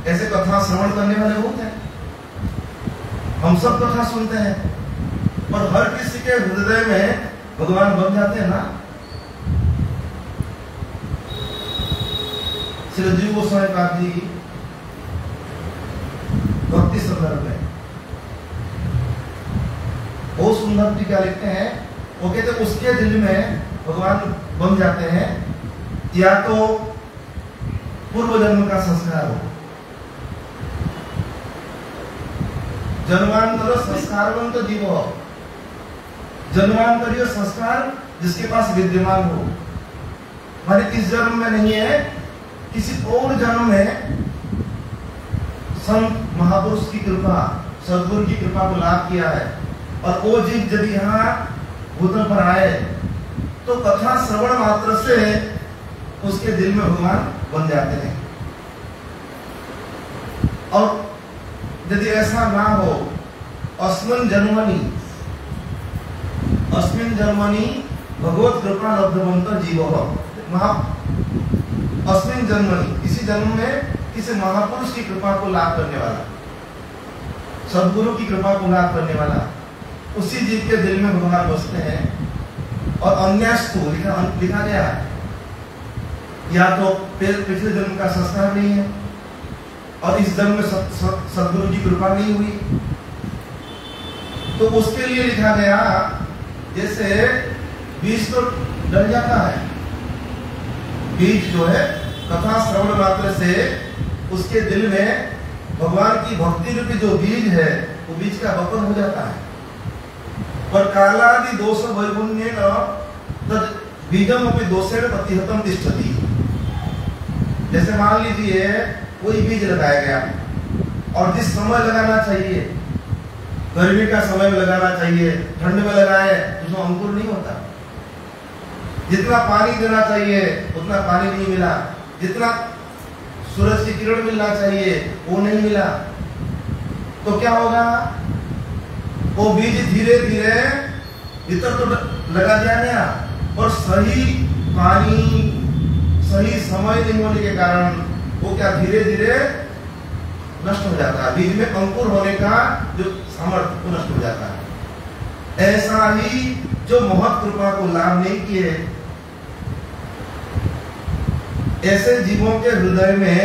ऐसे कथा श्रवण करने वाले होते हैं, हम सब कथा सुनते हैं, पर हर किसी के हृदय में भगवान बन जाते हैं ना। श्री जीव गोस्वामी पाद जी भक्ति संदर्भ में बहुत सुंदर टीका लिखते हैं। वो कहते हैं उसके दिल में भगवान बन जाते हैं, या तो पूर्व जन्म का संस्कार हो, जन्मांतर संस्कारवंत जीव हो, जन्मांतरीय संस्कार जिसके पास विद्यमान हो। हमारे इस जन्म में नहीं है, किसी और जन्म में संत महापुरुष की कृपा, सदगुरु की कृपा को लाभ किया है, और वो जीव यदि यहाँ भूतल पर आए तो कथा श्रवण मात्र से उसके दिल में भगवान बन जाते हैं। और यदि ऐसा ना हो, अस्मिन् जन्मनि भगवत कृपा लब्धवंत जीव अस्मिन् जन्मनि, इसी जन्म में किसी महापुरुष की कृपा को लाभ करने वाला, सदगुरु की कृपा को लाभ करने वाला, उसी जीव के दिल में भगवान बसते हैं। और अन्यस्तु लिखा गया है, या तो पिछले जन्म का संस्कार नहीं है और इस जन्म में सदगुरु की कृपा नहीं हुई, तो उसके लिए लिखा गया जैसे बीज तो डर जाता है, बीज जो है कथा श्रवण मात्र से उसके दिल में भगवान की भक्ति रूपी जो बीज है वो बीज का वपन हो जाता है। पर कालादि दोष वैगुण्येन तद बीजम अपनी दोषेण प्रतिहतम तिष्ठति। जैसे मान लीजिए कोई बीज लगाया गया और जिस समय लगाना चाहिए, गर्मी का समय में लगाना चाहिए, ठंड में लगाए तो उसमें अंकुर नहीं होता। जितना पानी देना चाहिए उतना पानी नहीं मिला, जितना सूरज की किरण मिलना चाहिए वो नहीं मिला, तो क्या होगा? वो बीज धीरे धीरे भीतर तो लगा दिया गया, और सही पानी सही समय नहीं होने के कारण वो क्या धीरे धीरे नष्ट हो जाता है। बीज में अंकुर होने का जो सामर्थ्य वो नष्ट हो जाता है। ऐसा ही जो महत् कृपा को लाभ नहीं किए, ऐसे जीवों के हृदय में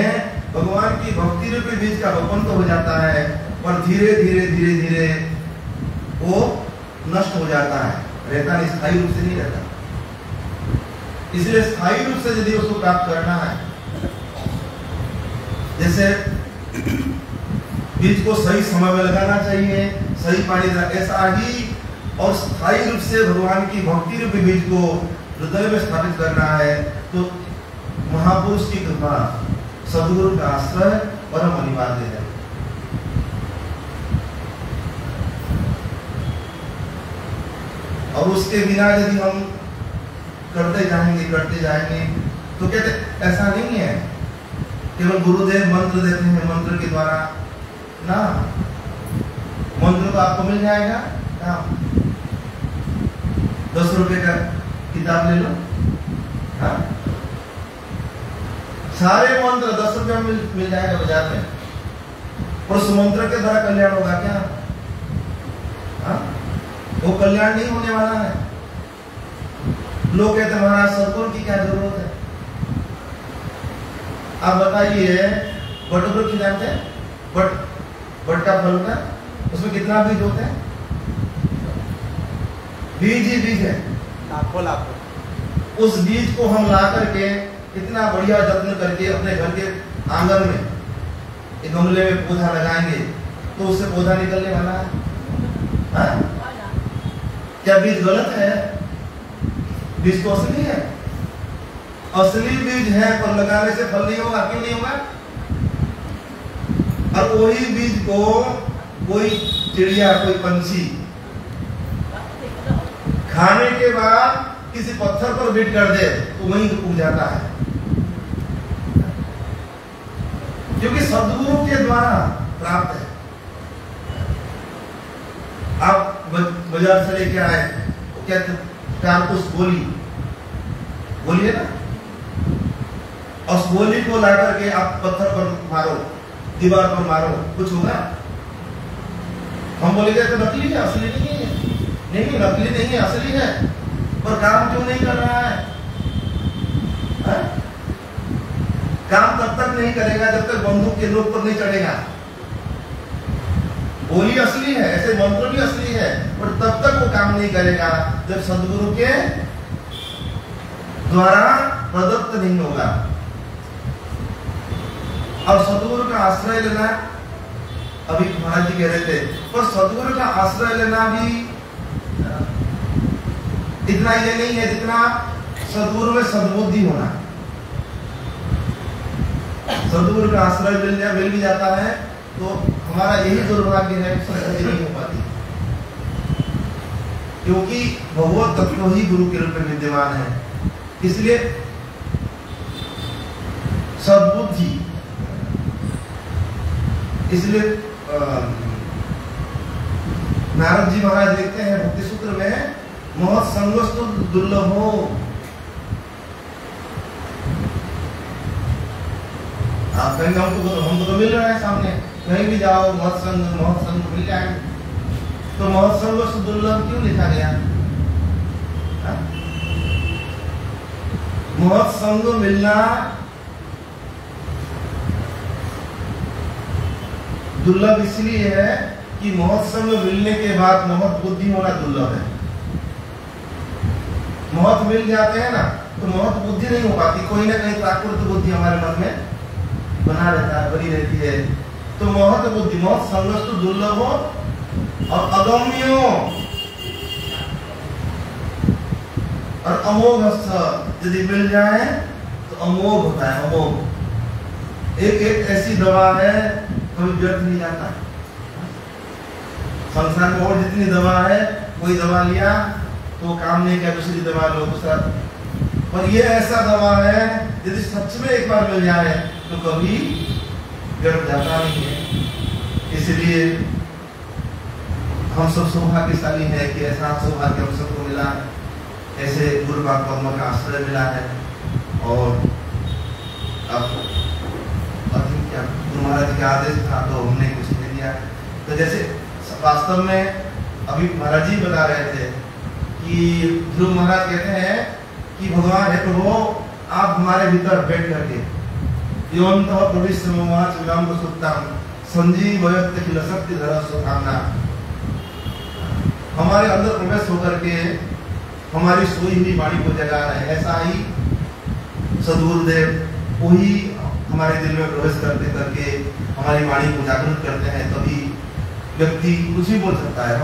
भगवान की भक्ति रूपी बीज का वपन तो हो जाता है, और धीरे धीरे धीरे धीरे वो नष्ट हो जाता है, रहता नहीं, स्थायी रूप से नहीं रहता। इसलिए स्थायी रूप से यदि उसको प्राप्त करना है, जैसे बीज को सही समय में लगाना चाहिए, सही पानी देना, ऐसा ही और स्थायी रूप से भगवान की भक्ति रूपी बीज को हृदय में स्थापित करना है, तो महापुरुष की कृपा, सदगुरु का आश्रय परम अनिवार्य है। और उसके बिना यदि हम करते जाएंगे तो कहते ऐसा नहीं है केवल गुरुदेव मंत्र देते हैं, मंत्र के द्वारा ना, मंत्र तो आपको मिल जाएगा ना, 10 रुपए का किताब ले लो, हाँ? सारे मंत्र 10 रुपए में मिल जाएगा बाजार में, और उस मंत्र के द्वारा कल्याण होगा क्या? हाँ? वो कल्याण नहीं होने वाला है। लोग कहते हैं महाराज सदगुरु की क्या जरूरत है? आप बताइए, बट वृक्ष जानते हैं? बट का फल का उसमें कितना बीज होते हैं? बीज ही बीज है, लाखों। उस बीज को हम ला करके इतना बढ़िया जत्न करके अपने घर के आंगन में एक गमले में पौधा लगाएंगे तो उससे पौधा निकलने वाला है? हाँ? क्या बीज गलत है? बीज तो असली है, असली बीज है, पर लगाने से फल नहीं होगा। क्यों नहीं होगा? और वही बीज को कोई चिड़िया, कोई पंछी खाने के बाद किसी पत्थर पर बीट कर दे तो वहीं उग जाता है, क्योंकि सदगुरु के द्वारा प्राप्त है। आप बाजार से लेके आए, क्या कारतूस गोली है ना, उस गोली को ला करके आप पत्थर पर मारो, दीवार पर मारो, कुछ होगा? हम बोलेंगे तो नकली है, असली नहीं है। नहीं, नकली नहीं है, असली है, पर काम क्यों नहीं कर रहा है? हा? काम तब तक नहीं करेगा जब तक बंदूक के नोक पर नहीं चढ़ेगा। गोली असली है, ऐसे मंत्र भी असली है, पर तब तक वो काम नहीं करेगा जब सदगुरु के द्वारा प्रदत्त नहीं होगा। और सदगुरु का आश्रय लेना, अभी महाराज जी कह रहे थे, पर सदगुरु का आश्रय लेना भी इतना ये नहीं है जितना सदगुरु में सद्बुद्धि होना। सदगुरु का आश्रय मिल भी जाता है तो हमारा यही दुर्भाग्य है, सदगति नहीं हो पाती, क्योंकि भगवत तत्व ही गुरु के रूप में विद्यमान है। इसलिए सद्बुद्धि, इसलिए नारद जी महाराज लिखते हैं भक्ति सूत्र में, महत् संगस्तु दुर्लभो। आप कहेंगे हमको तो मिल रहा है सामने, कहीं भी जाओ महत् संग मिल जाएंगे, तो महत् संगस्तु दुर्लभ क्यों लिखा गया? महत् संग मिलना दुर्लभ इसलिए है कि महत् संग मिलने के बाद महत् बुद्धि होना दुर्लभ है। महत् मिल जाते हैं ना तो महत् बुद्धि नहीं हो पाती, कोई ना कहीं प्राकृत बुद्धि हमारे मन में बना रहता है, बनी रहती है। तो महत् बुद्धि, महत् संगस्तु दुर्लभ हो और अगम्यो और अमोघ यदि मिल जाए तो अमोघ होता है। अमोघ एक ऐसी दवा है कभी व्यर्थ नहीं जाता। संसार में और जितनी दवा है, कोई दवा लिया तो काम नहीं किया, दूसरी दवा लो, दूसरा, पर ये ऐसा दवा है यदि सच में एक बार मिल जाए तो कभी व्यर्थ जाता नहीं है। इसलिए हम सब सौभाग्यशाली है कि ऐसा सौभाग्य हम सबको मिला है, ऐसे गुरु पद्म का आश्रय मिला है। और अब क्या गुरु महाराज का आदेश था तो हमने कुछ नहीं दिया। तो जैसे वास्तव में अभी महाराज जी बता रहे थे कि ध्रुव महाराज कहते हैं कि भगवान है प्रभु, आप हमारे भीतर बैठ करके योन्तः प्रविष्ट ममाच विराम को सुत्ताम संजीव वयक्त खिल शक्ति धरा सुखाना, हमारे अंदर प्रवेश होकर के हमारी सोई हुई वाणी को जगा रहे हैं। ऐसा ही सद्गुरुदेव वही हमारे दिल में प्रवेश करते करके हमारी वाणी को जागृत करते हैं। तभी व्यक्ति कुछ भी बोल सकता है।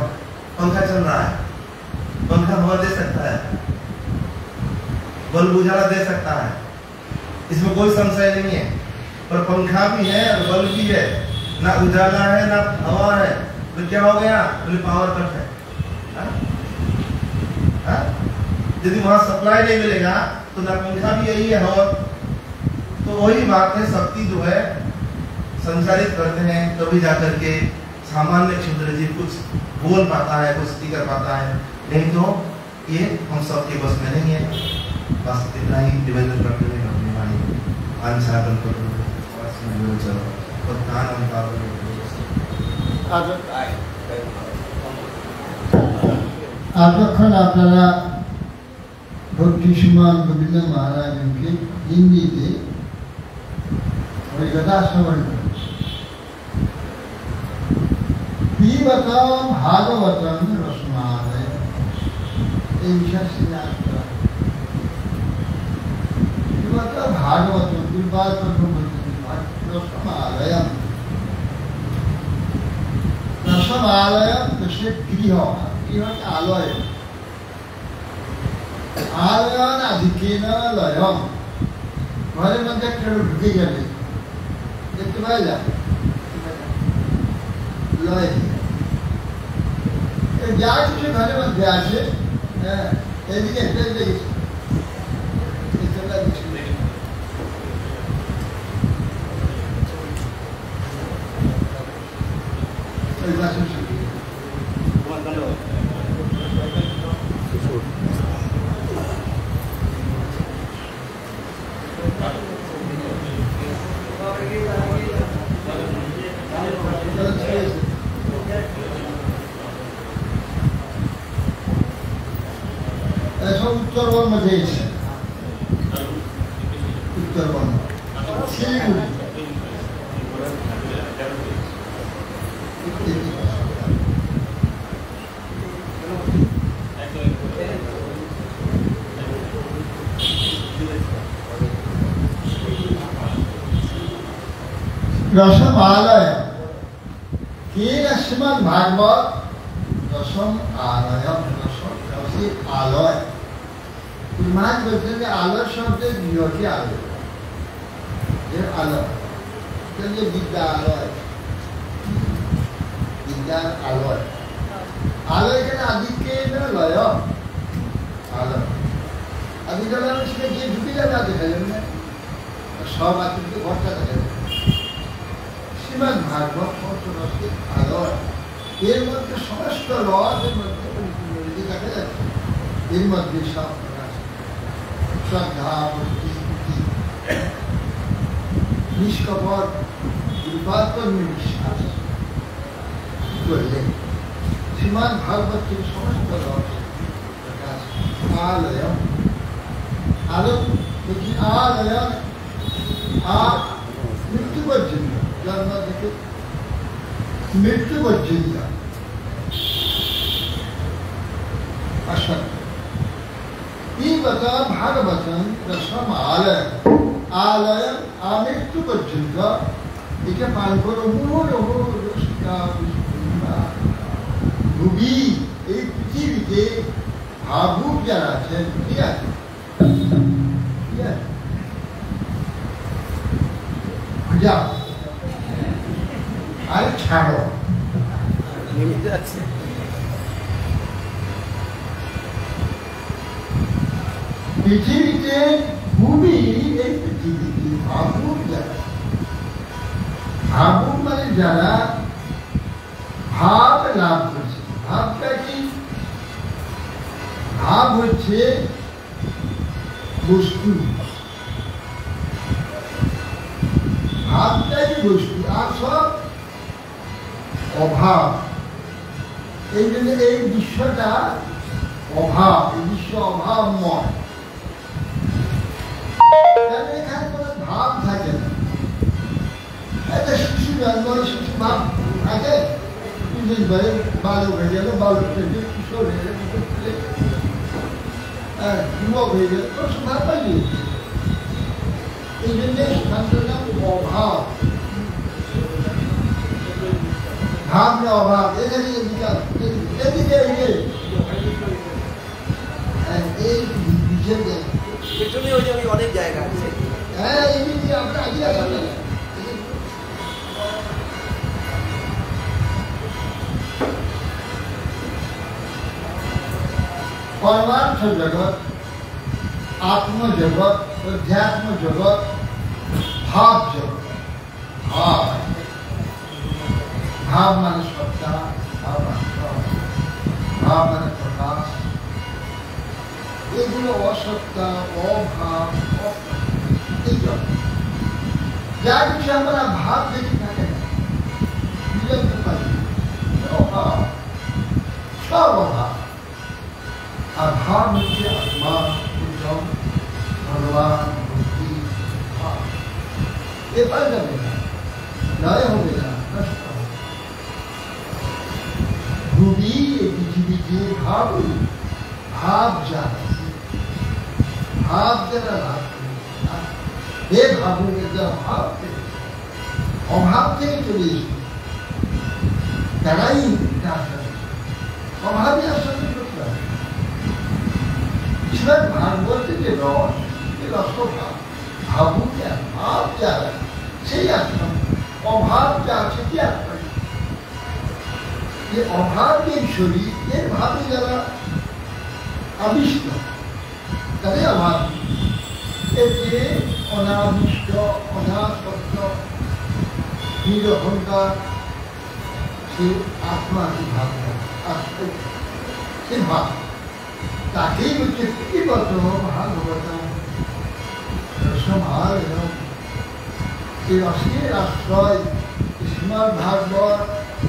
पंखा चल रहा है, पंखा हवा दे सकता है, बल्ब उजाला दे सकता है, इसमें कोई संशय नहीं है। पर पंखा भी है और बल्ब भी है, ना उजाला है ना हवा है, तो क्या हो गया? बोले पावर कट है। यदि वहां सप्लाई नहीं मिलेगा तो ना पंखा भी यही है हवा। तो वही बात है, शक्ति जो है संचालित करते हैं तभी जाकर के सामान्य क्षुद्र जीव कुछ बोल पाता है, कुछ कर पाता है, नहीं तो ये हम सबके बस में नहीं है। बस इतना ही निवेदन करते हुए अपनी वाणी आंसर करो এতক্ষণ আপনারা ভক্তি সুমন গোবিন্দ মহারাজকে হিন্দিতে হরিকথা শ্রবণ করেন। পিবতম ভাগবতম রসমালয়, এই বিষয় পিবতম ভাগবতম রসমালয়ম। রসমালয়ম সে গৃহ, গৃহ আলয়, আলয়ন আধিকেন লয়ম, ঘরের মধ্যে কেউ ঢুকে গেলে দেখতে পাই যায় লয়, যা কিছু ঘরের মধ্যে আছে, হ্যাঁ এদিকে দেখেছি उत्तरवन मध्ये उत्तरवन सिलीगुड़ी रसमालय केन श्रीमद् भागवत रसम आलयम, रसम रसी आलय। महाराज बोलते हैं आलय शब्द गृह के आलय, ये आलय चलिए विद्यालय, विद्या आलय, आलय के आदि के न लय आलय, आदि के लय इसमें ये ढुकी जाता है हमने सब आदमी के घर का है श्रीमद् भागवत रसी आलय। এর মধ্যে সমস্ত লয়ের মধ্যে দেখা যাচ্ছে, এর মধ্যে সব শ্রদ্ধা ভক্তি নিষ্কপট কৃপাত্ম বিশ্বাস করলে শ্রীমদ্ ভাগবতের সমস্ত রস প্রকাশ। আলয় আলোক বলছি আলয় আর মৃত্যু পর্যন্ত, জন্ম থেকে মৃত্যু পর্যন্ত আসন পিবত ভাগবতম রসম আলয়, আলয় আমৃত্যু পর্যন্ত এটা পান করো। ভুবি এই পৃথিবীতে ভাবুক যারা আছেন, ঠিক আছে, খুঁজা আর ছাড়ো। পৃথিবীতে ভূমি, এই পৃথিবীতে ভাবুক যারা, ভাবুক মানে যারা ভাব লাভ করছে। ভাবটা কি? ভাব হচ্ছে বস্তু, ভাবটাই বস্তু আর সব অভাব। এই জন্য এই বিশ্বটা অভাব, এই বিশ্ব অভাবময়। এখানে কোনো ভাব থাকে না। একটা শিশু জন্ম, শিশু ভাব থাকে, কিছুদিন পরে বালক হয়ে গেল, বালক থেকে কিশোর হয়ে গেল, যুবক হয়ে গেল, কোনো ভাব পাইনি। এই জন্য শান্তির নাম অভাব, ভাব না অভাব। এখানে এদিকে এই পেছনে ওই যে অনেক জায়গা আছে, হ্যাঁ এমনি আপনার আগে আসলে परमार्थ जगत, आत्म जगत, अध्यात्म जगत, भाव जगत, भाव भाव माने सत्ता, भाव माने प्रकाश, एगुलो असत्ता, अभाव, যা কিছু আমরা ভাব দেখি থাকে অভাব, সব অভাব। আর ভাব হচ্ছে আত্মা, উদ্যম, ভগবান, ভক্তি, ভাব। এবার যাবে না, নয় হবে না, নষ্ট হবে। ভূমি এই পৃথিবীতে ভাবই, ভাব যারা ভাব যারা লাভ করে হে ভাবুকে যা ভাব অভাব থেকে চলে এসে তারাই অভাবই আসলে করতে হবে। ঈশ্বর ভাগবতে যে রস, এই রসভাব ভাবু যা ভাব যা সেই আসন অভাব যা আছে কি আসবে যে অভাবের শরীর এর ভাবে যারা আবিষ্ট তাদের অভাব এর যে অনাবিষ্ট অনাসক্ত নিরহংকার সে আত্মাকে ভাব আসতে সে ভাব তাকেই হচ্ছে পিবত ভাগবত রসমাল এই রসের আশ্রয় শ্রীমদ্ ভাগবত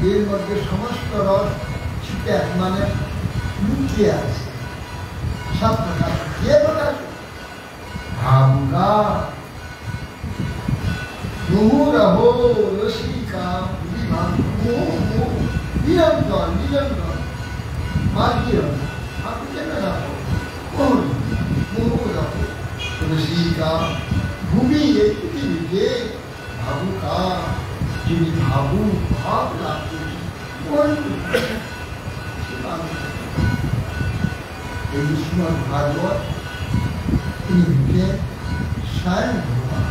এর মধ্যে সমস্ত রস ছিটে মানে লুকিয়ে আছে সব প্রকাশ কে প্রকাশ ভাবুকা মুহুরহো রসিকা নিরন্তর নিরন্তর মার্গীয় আপনি কেন রাখো মুহুরহো রসিকা ভূমি এই পৃথিবীতে ভাবুকা যিনি ভাবু ভাব লাভ এই শ্রীমদ্ ভাগবত তিনি হচ্ছেন স্বয়ং ভগবান।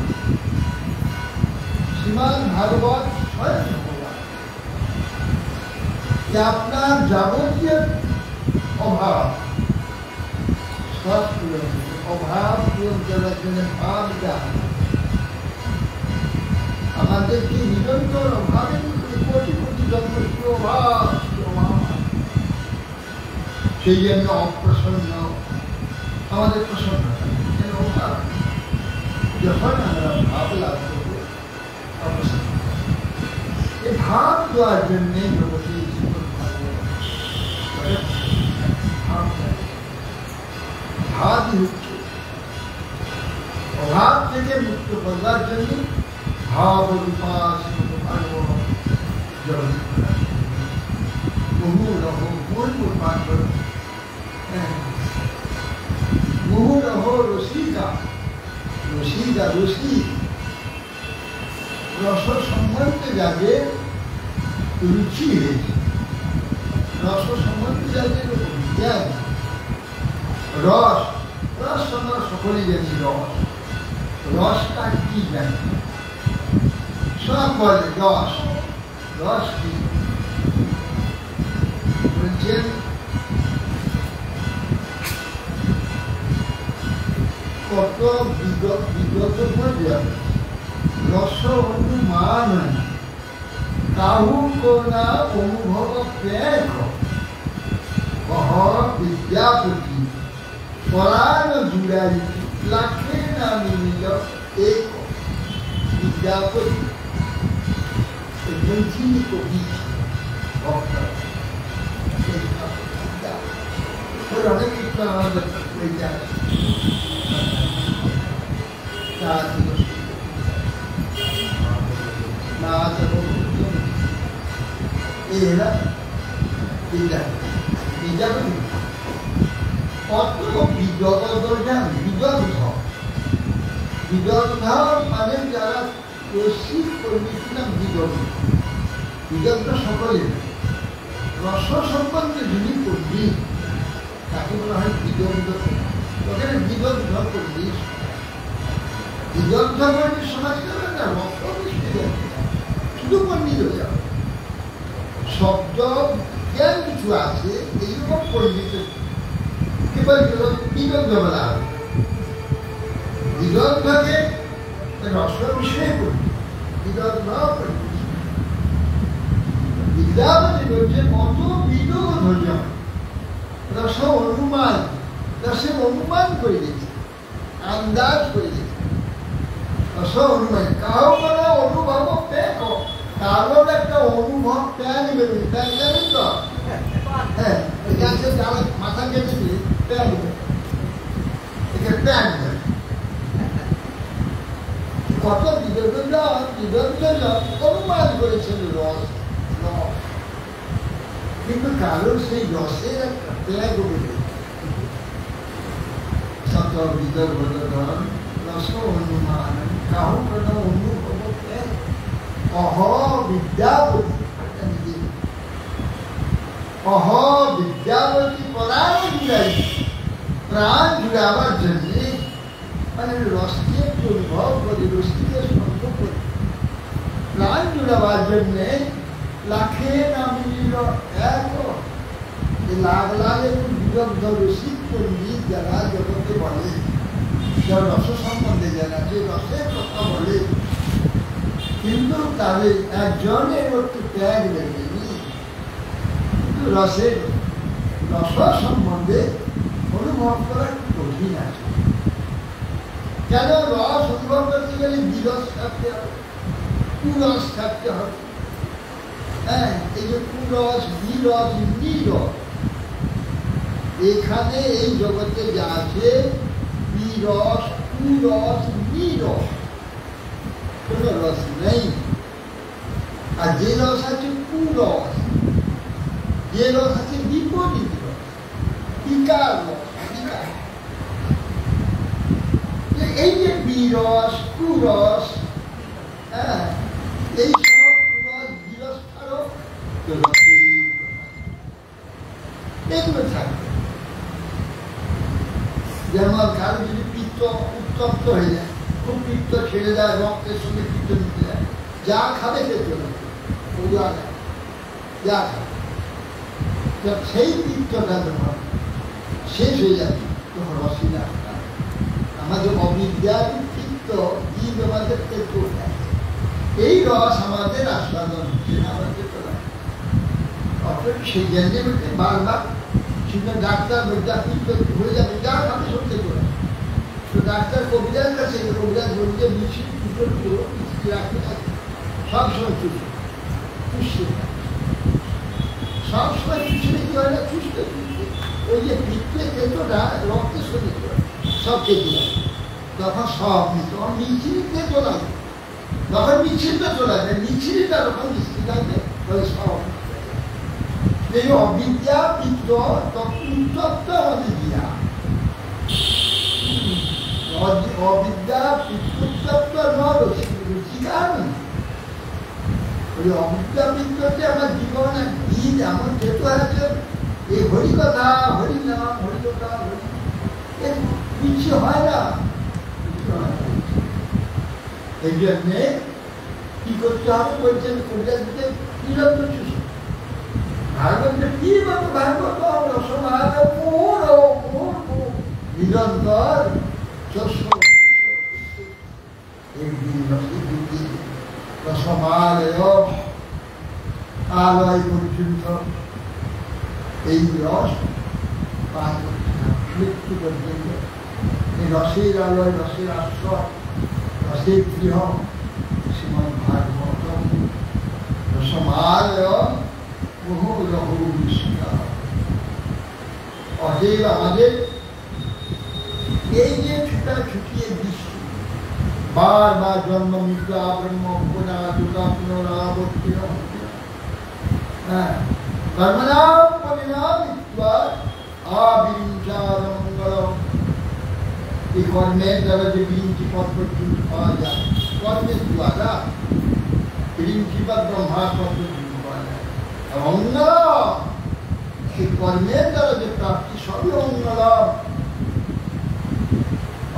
শ্রীমদ্ ভাগবত স্বয়ং ভগবান যে আপনার যাবতীয় অভাব সব পূরণ অভাব পূরণ করার জন্য ভাব যা আমাদেরকে নিরন্তর অভাবের কোটি কোটি জন্মস্ত্র অভাব সেই জন্য অপ্রসন্ন আমাদের প্রসন্ন অভাব যখন আমরা ভাব লাভ করবো অপ্রসন্ন এই ভাব দেওয়ার জন্যে জগতে ভাবই হচ্ছে অভাব থেকে মুক্ত করবার জন্য ভাব রূপাস মুহুরহ মুহুরহ রসিকা রসিকা রসি রস সম্বন্ধে যাদের রুচি হয়েছে রস সম্বন্ধে যাদের জ্ঞান রস রস আমরা সকলেই জানি রস রসটা কি জানি সব বলে রস রস কি বলছেন কত বিগত পর্যায়ে রস অনুমান কাহু কোনা অনুভব প্রেক কহ বিদ্যাপতি পরাণ জুড়াই লাখে না মিলিল এক বিদ্যাপতি একজন চিনি কবি ভক্ত অনেক কিছু আমাদের মানে যারা রসিক কর্মীছিলাম বিদগ্ধ সকলে রস সম্বন্ধে যিনি কর্মী তাকে বলা হয় বিদগ্ধ ওখানে বিদগ্ধ কর্মী বিদগ্ধ করে সমাজ করে না, রক্ত বৃষ্টি করতে শুধু পণ্ডিত হয়ে যাবে। শব্দ জ্ঞান কিছু আছে, এইরকম পণ্ডিত কেবল বিদগ্ধ বলা হবে। বিদগ্ধকে রস বিষয়ে করবে, বিদগ্ধ বিদ্যাপতি বলছে কত বিদগ্ধ ধৈর্য রস অনুমান, রসের অনুমান করে গেছে, আন্দাজ করে গেছে। রস অনুমান কারো কোনো অনুভব প্যাক, কারোর একটা অনুভব প্যান বেরোবে, প্যান জানেন তো? হ্যাঁ, মাথা কেটে দিয়ে প্যান একে প্যান কত বিদগ্ধ অনুমান করেছেন রস, কিন্তু কারোর সেই রসের একটা প্যাগ বেরোবে। শত বিদগ্ধ রস অনুমান কাহু কোনো অনুভব প্যাগ অহ বিদ্যাপতি, অহ বিদ্যাপতি প্রাণ জুড়াই, প্রাণ জুড়াবার জন্যে মানে রসকে অনুভব করি, রসকে স্পর্শ করি, প্রাণ জুড়াবার জন্যে লাখে না মিলিল এক, লাখ লাখ এবং বিদগ্ধ রসিক পণ্ডিত যারা জগতে বলে, যারা রস সম্বন্ধে যারা যে রসের কথা বলে, কিন্তু তাদের একজনের একটু ত্যাগ বেরোয়নি, কিন্তু রসের রস সম্বন্ধে অনুভব করা একটু কঠিন আছে। কেন? রস অনুভব করতে গেলে বিরস থাকতে হবে, কুরস থাকতে হবে। হ্যাঁ, এই যে কুরস, বিরস, নিরস, এখানে এই জগতে যা আছে বিরস, কুরস, নিরস, কোন রস নেই। আর যে রস আছে কুরস, যে রস আছে বিপরীত রস, বিকার রস, বিকার। এই যে বিরস, কুরস, হ্যাঁ, এই সব কুরস বিরস কারক এগুলো থাকবে। যেমন কারো যদি পিত্ত উত্তপ্ত হয়ে যায়, খুব পিত্ত ছেড়ে দেয়, রক্তের সঙ্গে পিত্ত নিতে যায়, যা খাবে খেতে হবে, যা খাবে, সেই পিত্তটা যখন শেষ হয়ে যাবে তখন রসিনা আমাদের অবিদ্যার পিত্ত জীব আমাদের পেট দেয়, এই রস আমাদের আস্বাদন হচ্ছে না, আমাদের অর্থাৎ সেই জন্যে বারবার সেটা ডাক্তার পিত্ত হয়ে যাবে, যা খাবে সব থেকে করে। তো ডাক্তার কবিরাজ কাছে, কবিরাজ বলতে মিষ্টি পুজো মিষ্টি রাখতে থাকে, সবসময় চুষে চুষে সবসময় চুষলে কি হয় না, চুষতে চুষতে ওই যে পিত্তে কেতোটা রক্তের সঙ্গে সব কেটে যায়, তখন সব তখন মিছিলিতে চলাবে, যখন মিছিলটা চলাবে মিছিলটা যখন মিষ্টি থাকবে তাহলে সব এই অবিদ্যা পিত্ত উত্তপ্ত আমাদের দিয়া, অবিদ্যা পিত্তোত্তপ্ত রুচিকার ওই অবিদ্যা পিত্ততে আমার জীবন এক বীজ এমন যেত আছে, এই হরিকথা হরিনাম হরিকথা হরি কিছু হয় না। এই জন্যে কি করতে হবে বলছেন কবিরাজকে নিরন্তর চুষে ভাগবত কি বাবু ভাগবত রসমাগ মোর নিরন্তর রসমালয় আলয় পর্যন্ত এই রস পান করতে মৃত্যু পর্যন্ত। এই রসের আলয়, রসের আশ্রয়, রসের গৃহ শ্রীমদ্ ভাগবত রসমালয় বহু রহু বিষ্ণা। অতএব আমাদের এই যে ছুটা ছুটিয়ে বিশ্ব বারবার জন্ম মৃত্যু ব্রহ্ম পুনা দুর্গা পুনরাবর্তিন কর্মণাম পরিণামিত্বা আবিঞ্চারমঙ্গলম। এই কর্মের দ্বারা যে বিরিঞ্চি পদ পর্যন্ত পাওয়া যায়, কর্মের দ্বারা বিরিঞ্চি বা ব্রহ্মা পদ পর্যন্ত পাওয়া যায়। অঙ্গল এই কর্মের দ্বারা যে প্রাপ্তি সবই অঙ্গল।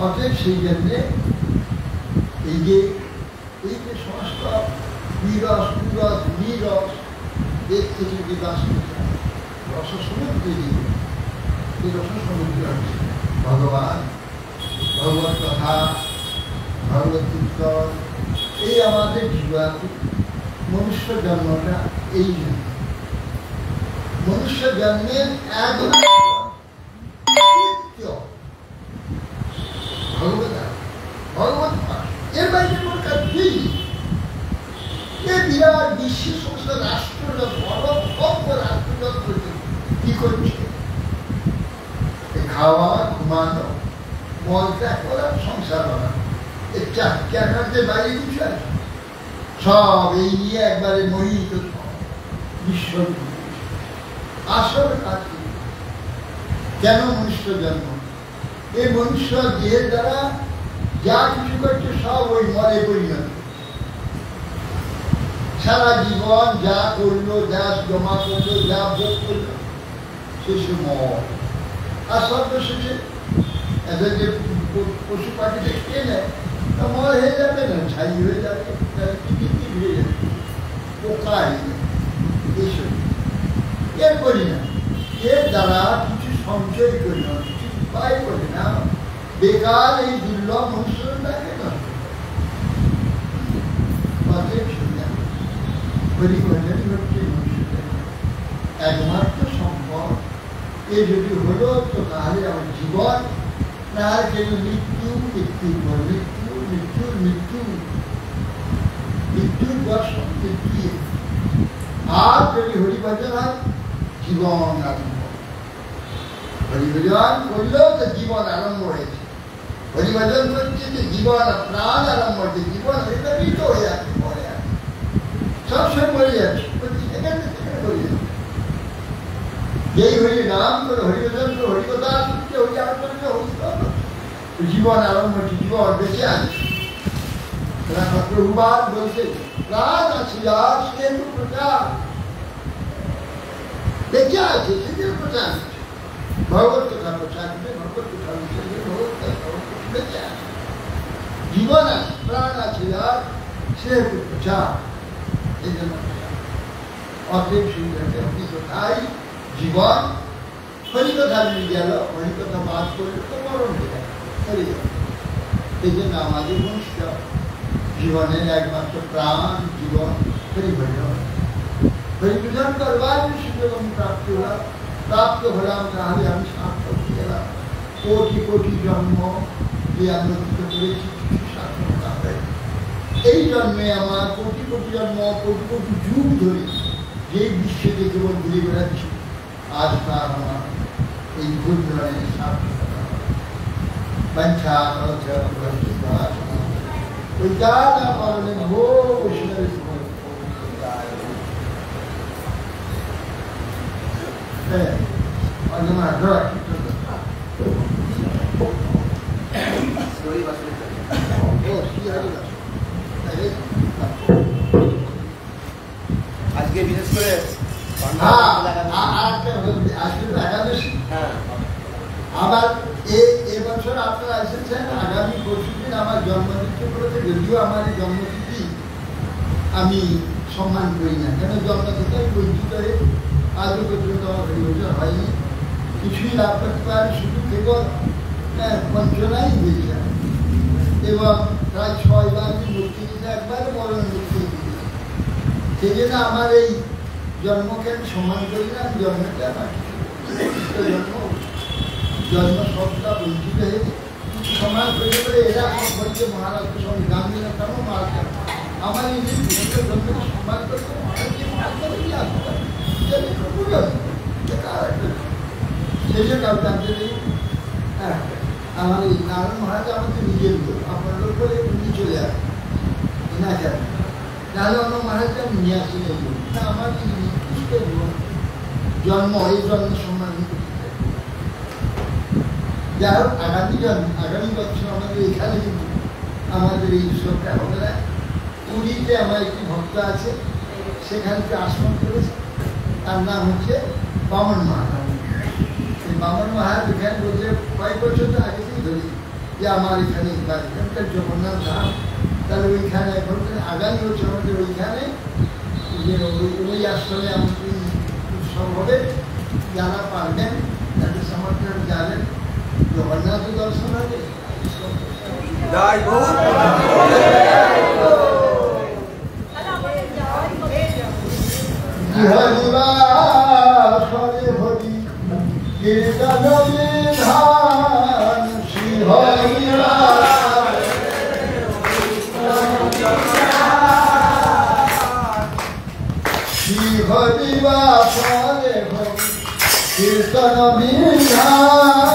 অতএব সেই জন্যে এই যে সমস্ত বিরস বিরস নিরস এর থেকে যে বাস রস সমুদ্র এই রস সমুদ্র হচ্ছে ভগবান, ভগবত কথা, ভগবত কীর্তন। এই আমাদের জীবন, মনুষ্য জন্মটা এই জন্য। মনুষ্য জন্মের ভগবত এর বাইরে কোন কাজ নেই। এ বিরাট বিশ্বের সমস্ত রাষ্ট্ররা বড় ভব্য রাষ্ট্ররা কি করছে? খাওয়া, ঘুমানো, মল ত্যাগ করা, সংসার বানানো, এর চাকরির বাইরে কিছু আছে? সব এই নিয়ে একবারে মোহিত বিশ্ব। আসল কাজ কেন মনুষ্য জন্ম? এই মনুষ্য দেহের দ্বারা যা কিছু করছে সব ওই মলে পরিণত। সারা জীবন যা করলো, যা জমা করলো, যা ভোগ করলো, শেষে মল। আর সর্বশেষে এদের যে পশু পাখিতে খেয়ে নেয়, তা মল হয়ে যাবে না, ছাই হয়ে যাবে, হয়ে যাবে, পোকা হয়ে যাবে, এইসব। এর করি না, এর দ্বারা কিছু সঞ্চয় করি না, কিছু উপায় করি না, বেকার এই দুর্লভ মনুষ্যটাকে নষ্ট একমাত্র সম্ভব। এ যদি হলো তো তাহলে আমার জীবন, না কেন মৃত্যু, মৃত্যুর পর মৃত্যু, মৃত্যুর মৃত্যু, মৃত্যুর পর মৃত্যু। আর যদি হরিভজন হয় জীবন আরম্ভ। হরিভজন করলেও তো জীবন আরম্ভ হয়েছে। হরিভজন করছে যে জীবন প্রাণ আরম্ভ হয়েছে। জীবন মৃত হয়ে আছে, মরে আছে, সবসময় মরে যাচ্ছে, সেখানে সেখানে মরে যাচ্ছে। যেই হরি নাম করে, হরিভজন করে, হরিকথা শুনছে, হরি আলোচনা করছে, জীবন আরম্ভ হচ্ছে, জীবন বেঁচে আছে। প্রভুবাদ বলছে প্রাণ আছে আর সে তো প্রচার বেঁচে আছে, সেদিন প্রচার ভগবত কথা প্রচার করে, ভগবত কথা বেঁচে আছে, জীবন আছে, প্রাণ আছে আর সে তো প্রচার। এই জন্য অতএব সুন্দরকে হরিকথাই জীবন। হরিকথা মিলে গেল, হরিকথা বাদ করলে তো মরণ হয়ে গেল, হয়ে গেল। এই জন্য আমাদের মনুষ্য জীবনের একমাত্র প্রাণ জীবন হরিভজন। হরিভজন করবার সুযোগ প্রাপ্ত হলাম, প্রাপ্ত হলাম, তাহলে আমি সার্থক গেলাম। কোটি কোটি জন্ম যে আমি করেছি, কিছু সার্থকতা হয়। এই জন্মে আমার কোটি কোটি জন্ম, কোটি কোটি যুগ ধরে যে বিশ্বে যে কেবল ঘুরে বেড়াচ্ছি, আজ তার আমার এই ঘূর্ণনের সার্থকতা। বাঞ্ছা Ujjana parane ho Vishnari Sumari. আজকে বিশেষ করে আবার এবছর আপনারা এসেছেন, আগামী পরশুদিন আমার জন্মতিথি করেছে। যদিও আমার এই জন্মতিথি আমি সম্মান করি না, কেন জন্মতিথি আমি বঞ্চিত হয়ে আজও পর্যন্ত আমার হরিভজন হয়নি, কিছুই লাভ করতে পারি, শুধু কেবল বঞ্চনাই হয়েছে। এবং প্রায় 6 বার মূর্তি দিতে, একবারে বড় মূর্তি দিতে। সেই জন্য আমার এই জন্মকে আমি সম্মান করি না। আমি জন্মটা আমার জন্ম সবটা বঞ্চিত হয়েছে, সমাজ তৈরি করে এরা বলছে মহারাজকে সঙ্গে গান দিল, কেন মার কেন আমার এই যে জন্মকে সম্মান করছে, মহারাজকে মার করে কি আসতে পারে, সেই জন্য কাউকে আনতে দেই। হ্যাঁ, আমার এই নারায়ণ মহারাজ আমাদের নিজের লোক, আপনার লোক বলে উনি চলে আসেন না কেন, নাহলে অন্য মহারাজকে আমি নিয়ে আসি না। আমার এই নির্দিষ্ট জন্ম, এই জন্মের সম্মান করতে যাই হোক। আগামী বছর আমাদের এখানে কিন্তু আমাদের এই উৎসবটা হবে না। পুরীতে আমার একটি ভক্ত আছে, সেখানে আশ্রম করেছে, তার নাম হচ্ছে বামন মহারাজ। এই বামন মহারাজ এখানে বলছে কয়েক বছর আগে থেকেই ধরি যে আমার এখানে এখানকার জগন্নাথ ধাম, তাহলে ওইখানে আগামী হচ্ছে আমাদের ওইখানে যে ওই আশ্রমে আমাদের উৎসব হবে, যারা পারবেন তাদের সমর্থন যাবেন, জগন্নাথ দর্শন হবে। হরি হরি কীর্তন বিধান শ্রী হরি শ্রী হরি বাসরে হরি কীর্তন বিধান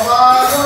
Bye.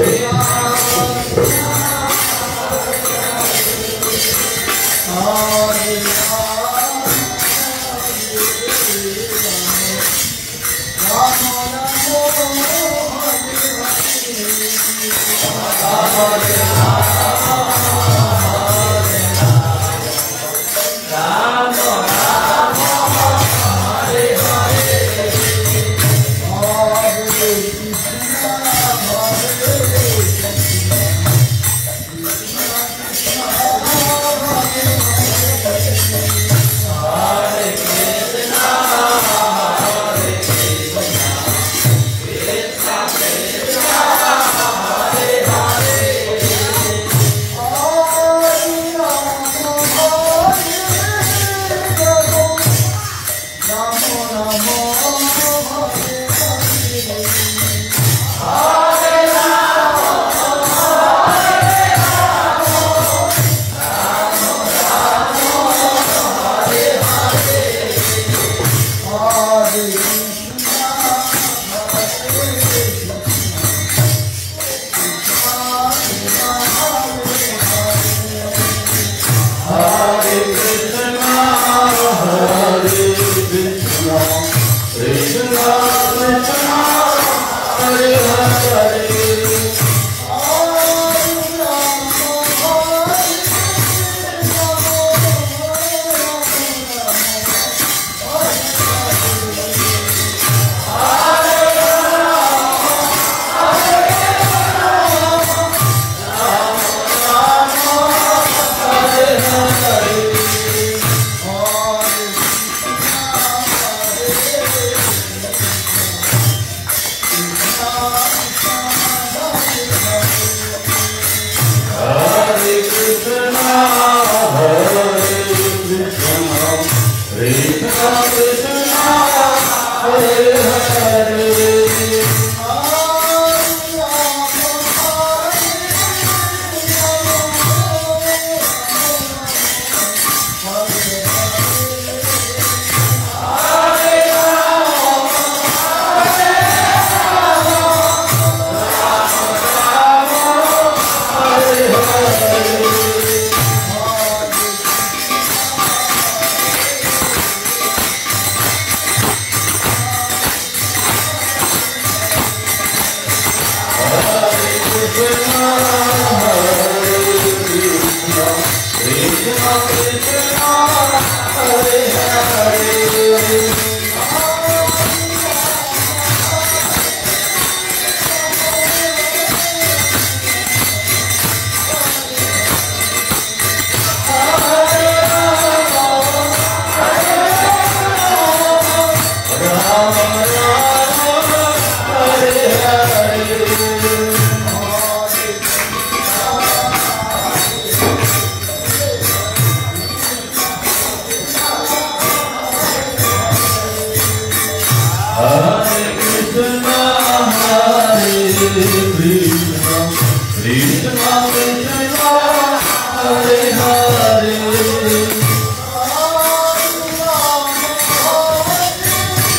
Krishna Krishna Hare Hare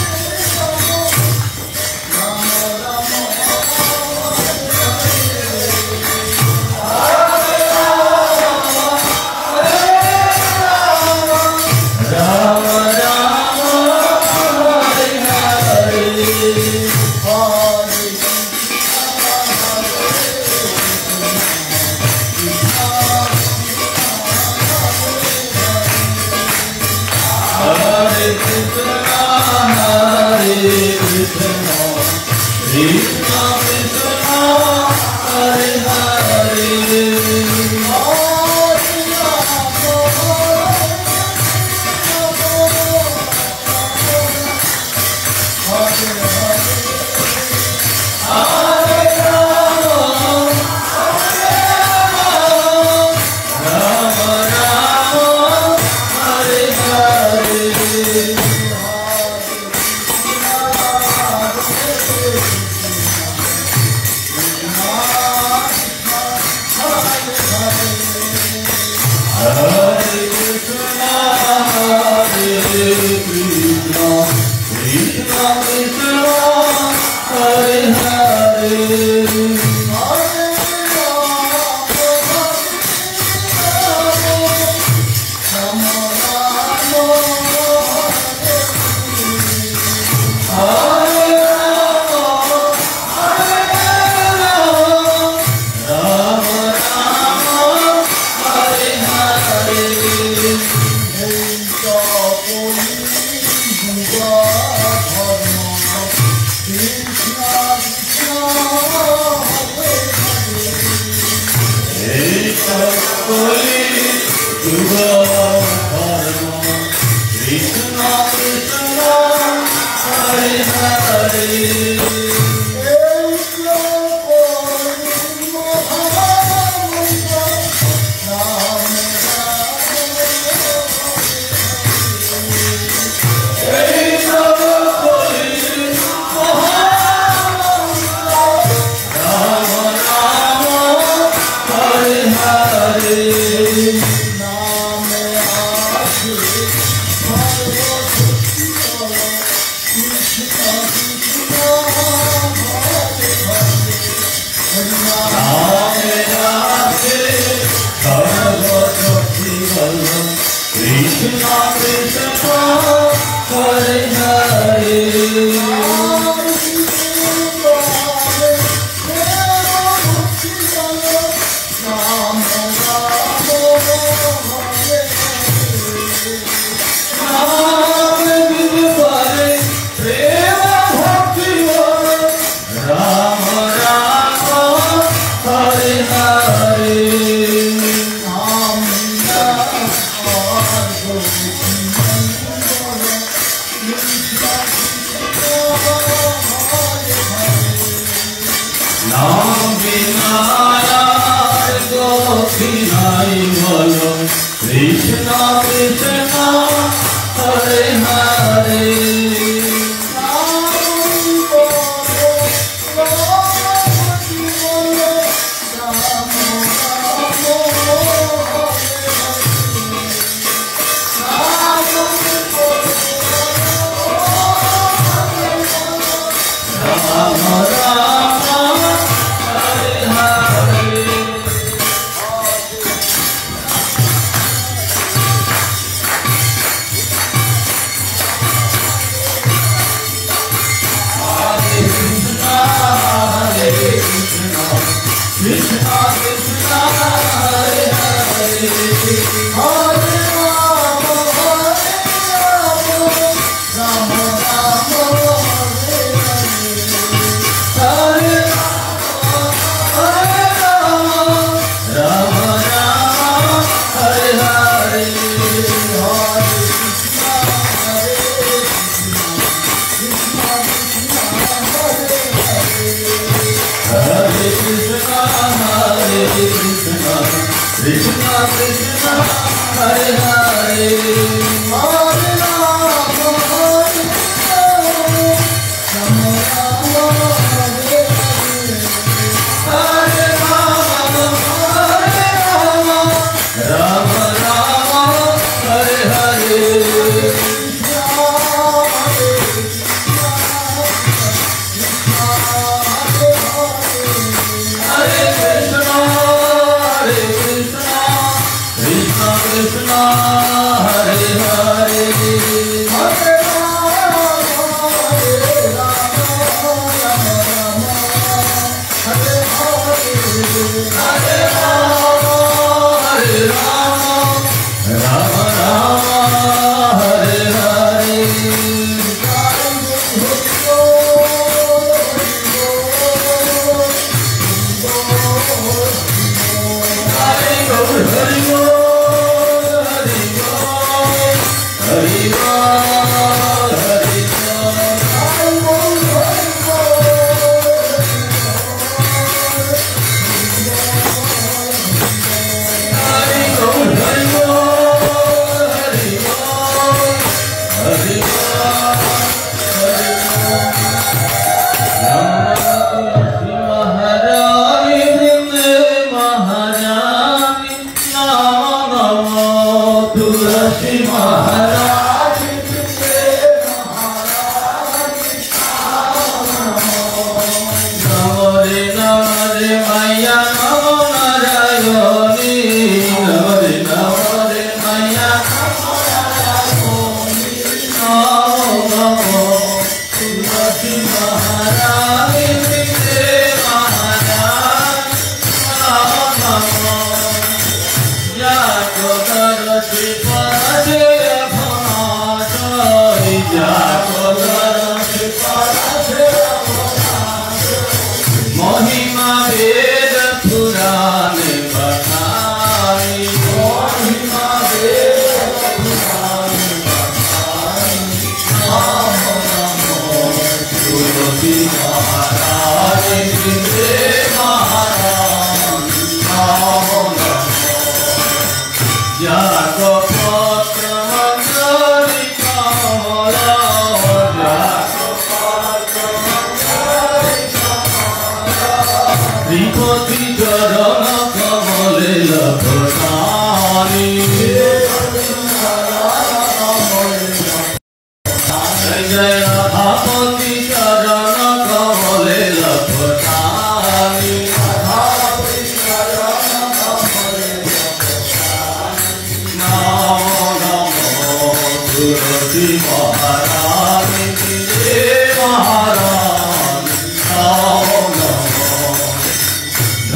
Jai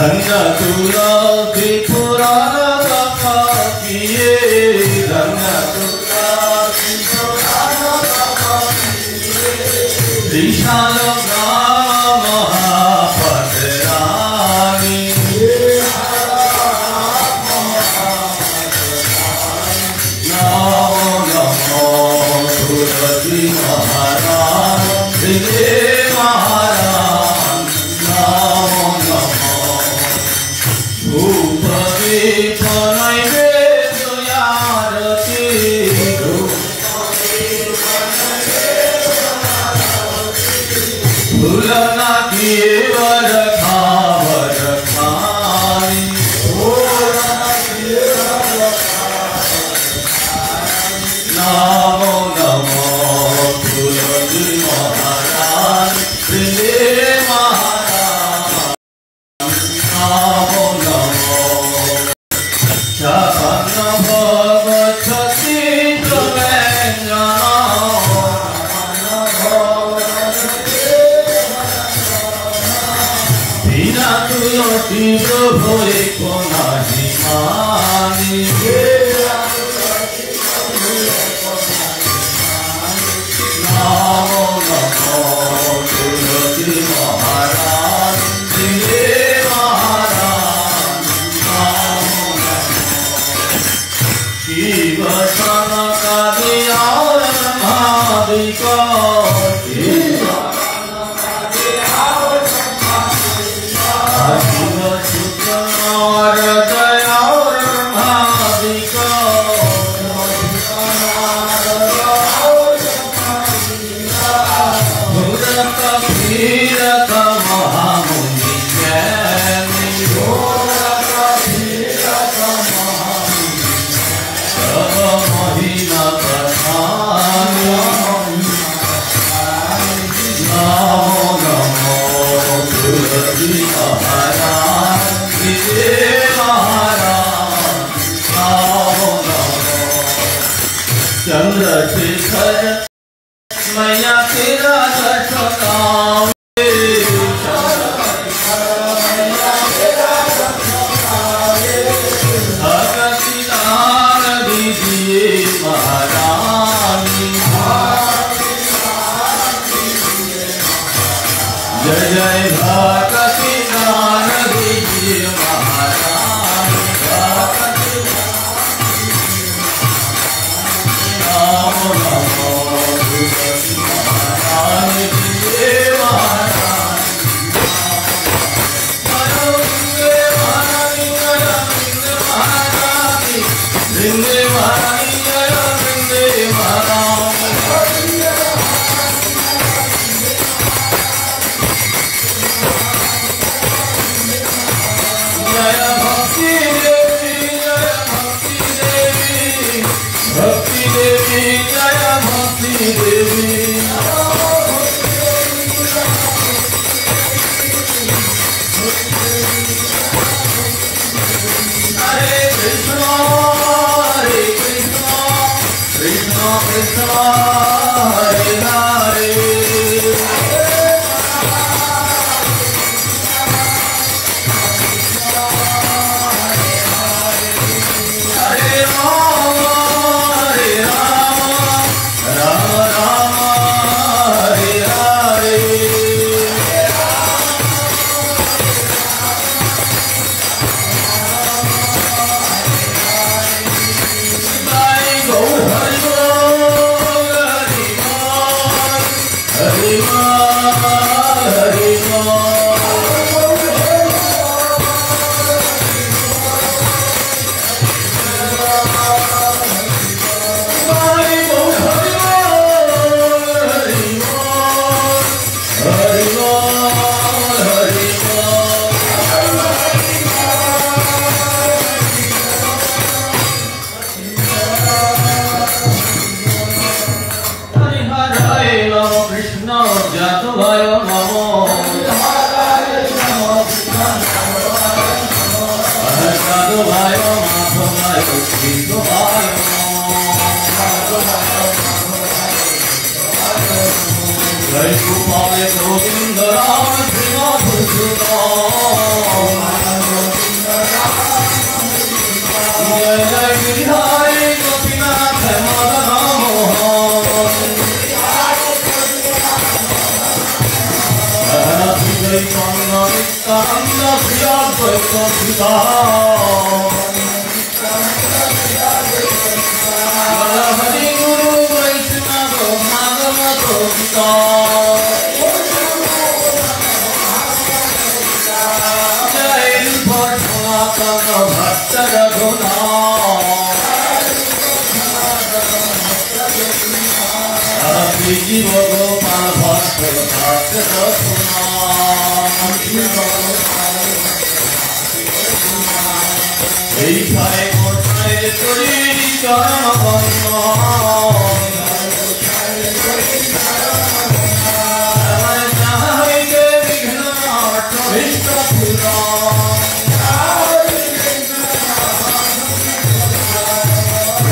धन्य तुलसी पुराण कथा किए धन्य तुलसी पुराण कथा किए विशाल ग्राम महापदरानी नमो नमो तुलसी महाराज श्री महाराज नमो नमो धूप दीप नैवेद्य आरती भूलना किए वर खानी नमो नमो तुलसी महाराज श्री महाराज नमो नमो छपन भोग छत्तीस व्यंजन बिना तुलसी प्रभु को नहीं मानी नमो नमो तुलसी महाराज श्री महाराज नमो नमो शिव सनकादि और महादिक शिव सुत नारद और महादिक भूरत भीरत महामुनि ज्ञानी सब महिमा बखानी नमो नमो तुलसी महाराज श्री महाराज नमो नमो चंद्रशेखर मैया तेरा दर्शन भगति दान दीजिए महारानी जय जय भगति दान दीजिए महारानी नमो नमो तुलसी महारानी जय महारानी वृंदे महारानी जय वृंदे महारानी जय भक्ति देवी जय भक्ति देवी भक्ति देवी जय भक्ति देवी हरे कृष्ण कृष्ण कृष्ण हरे हरे हरे राम राम राम हरे हरे जय गौर हरि बोल हरि बोल हरि बोल जय गौर हरि बोल हरि बोल हरि बोल हरि हरि हरे नम कृष्ण जातुभाय नमो साधुभाय माधवाय कृष्णभाय जय Gopal Govind Ram Shri Madhusudan Hare Guru Vaishnava Bhagavato Gita Jai for Sanatana Bhakta Raghuna Happy Jiva Gopal Bhakta Bhakta Raghuna এই ভাই কোথায় করি চরণ বন্ধন আমার যাহা হইতে বিঘ্ন নাট ভীষ্ট ফুল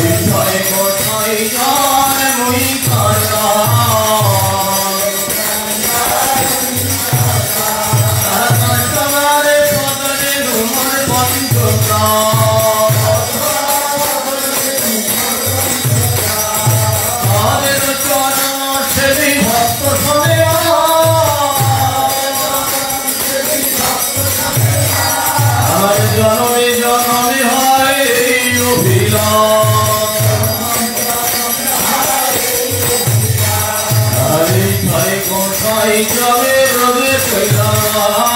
এই ভাই কোথায় জন মুই কারা তোমারে পদরে রুমর বন্ধ জনমে জনমে হয় অভিলাষ হরে হরে কোথায় যাবে রবে কৈলাস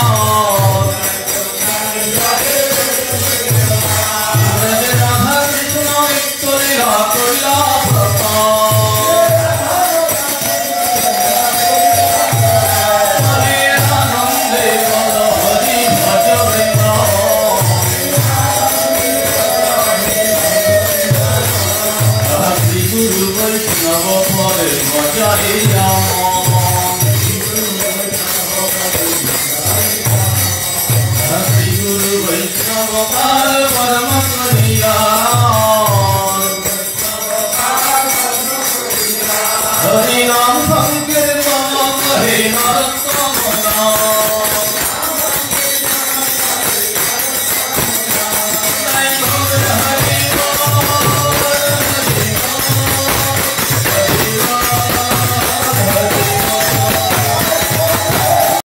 রাধা কৃষ্ণ ইত্তলীলা কৈলা Hare Ram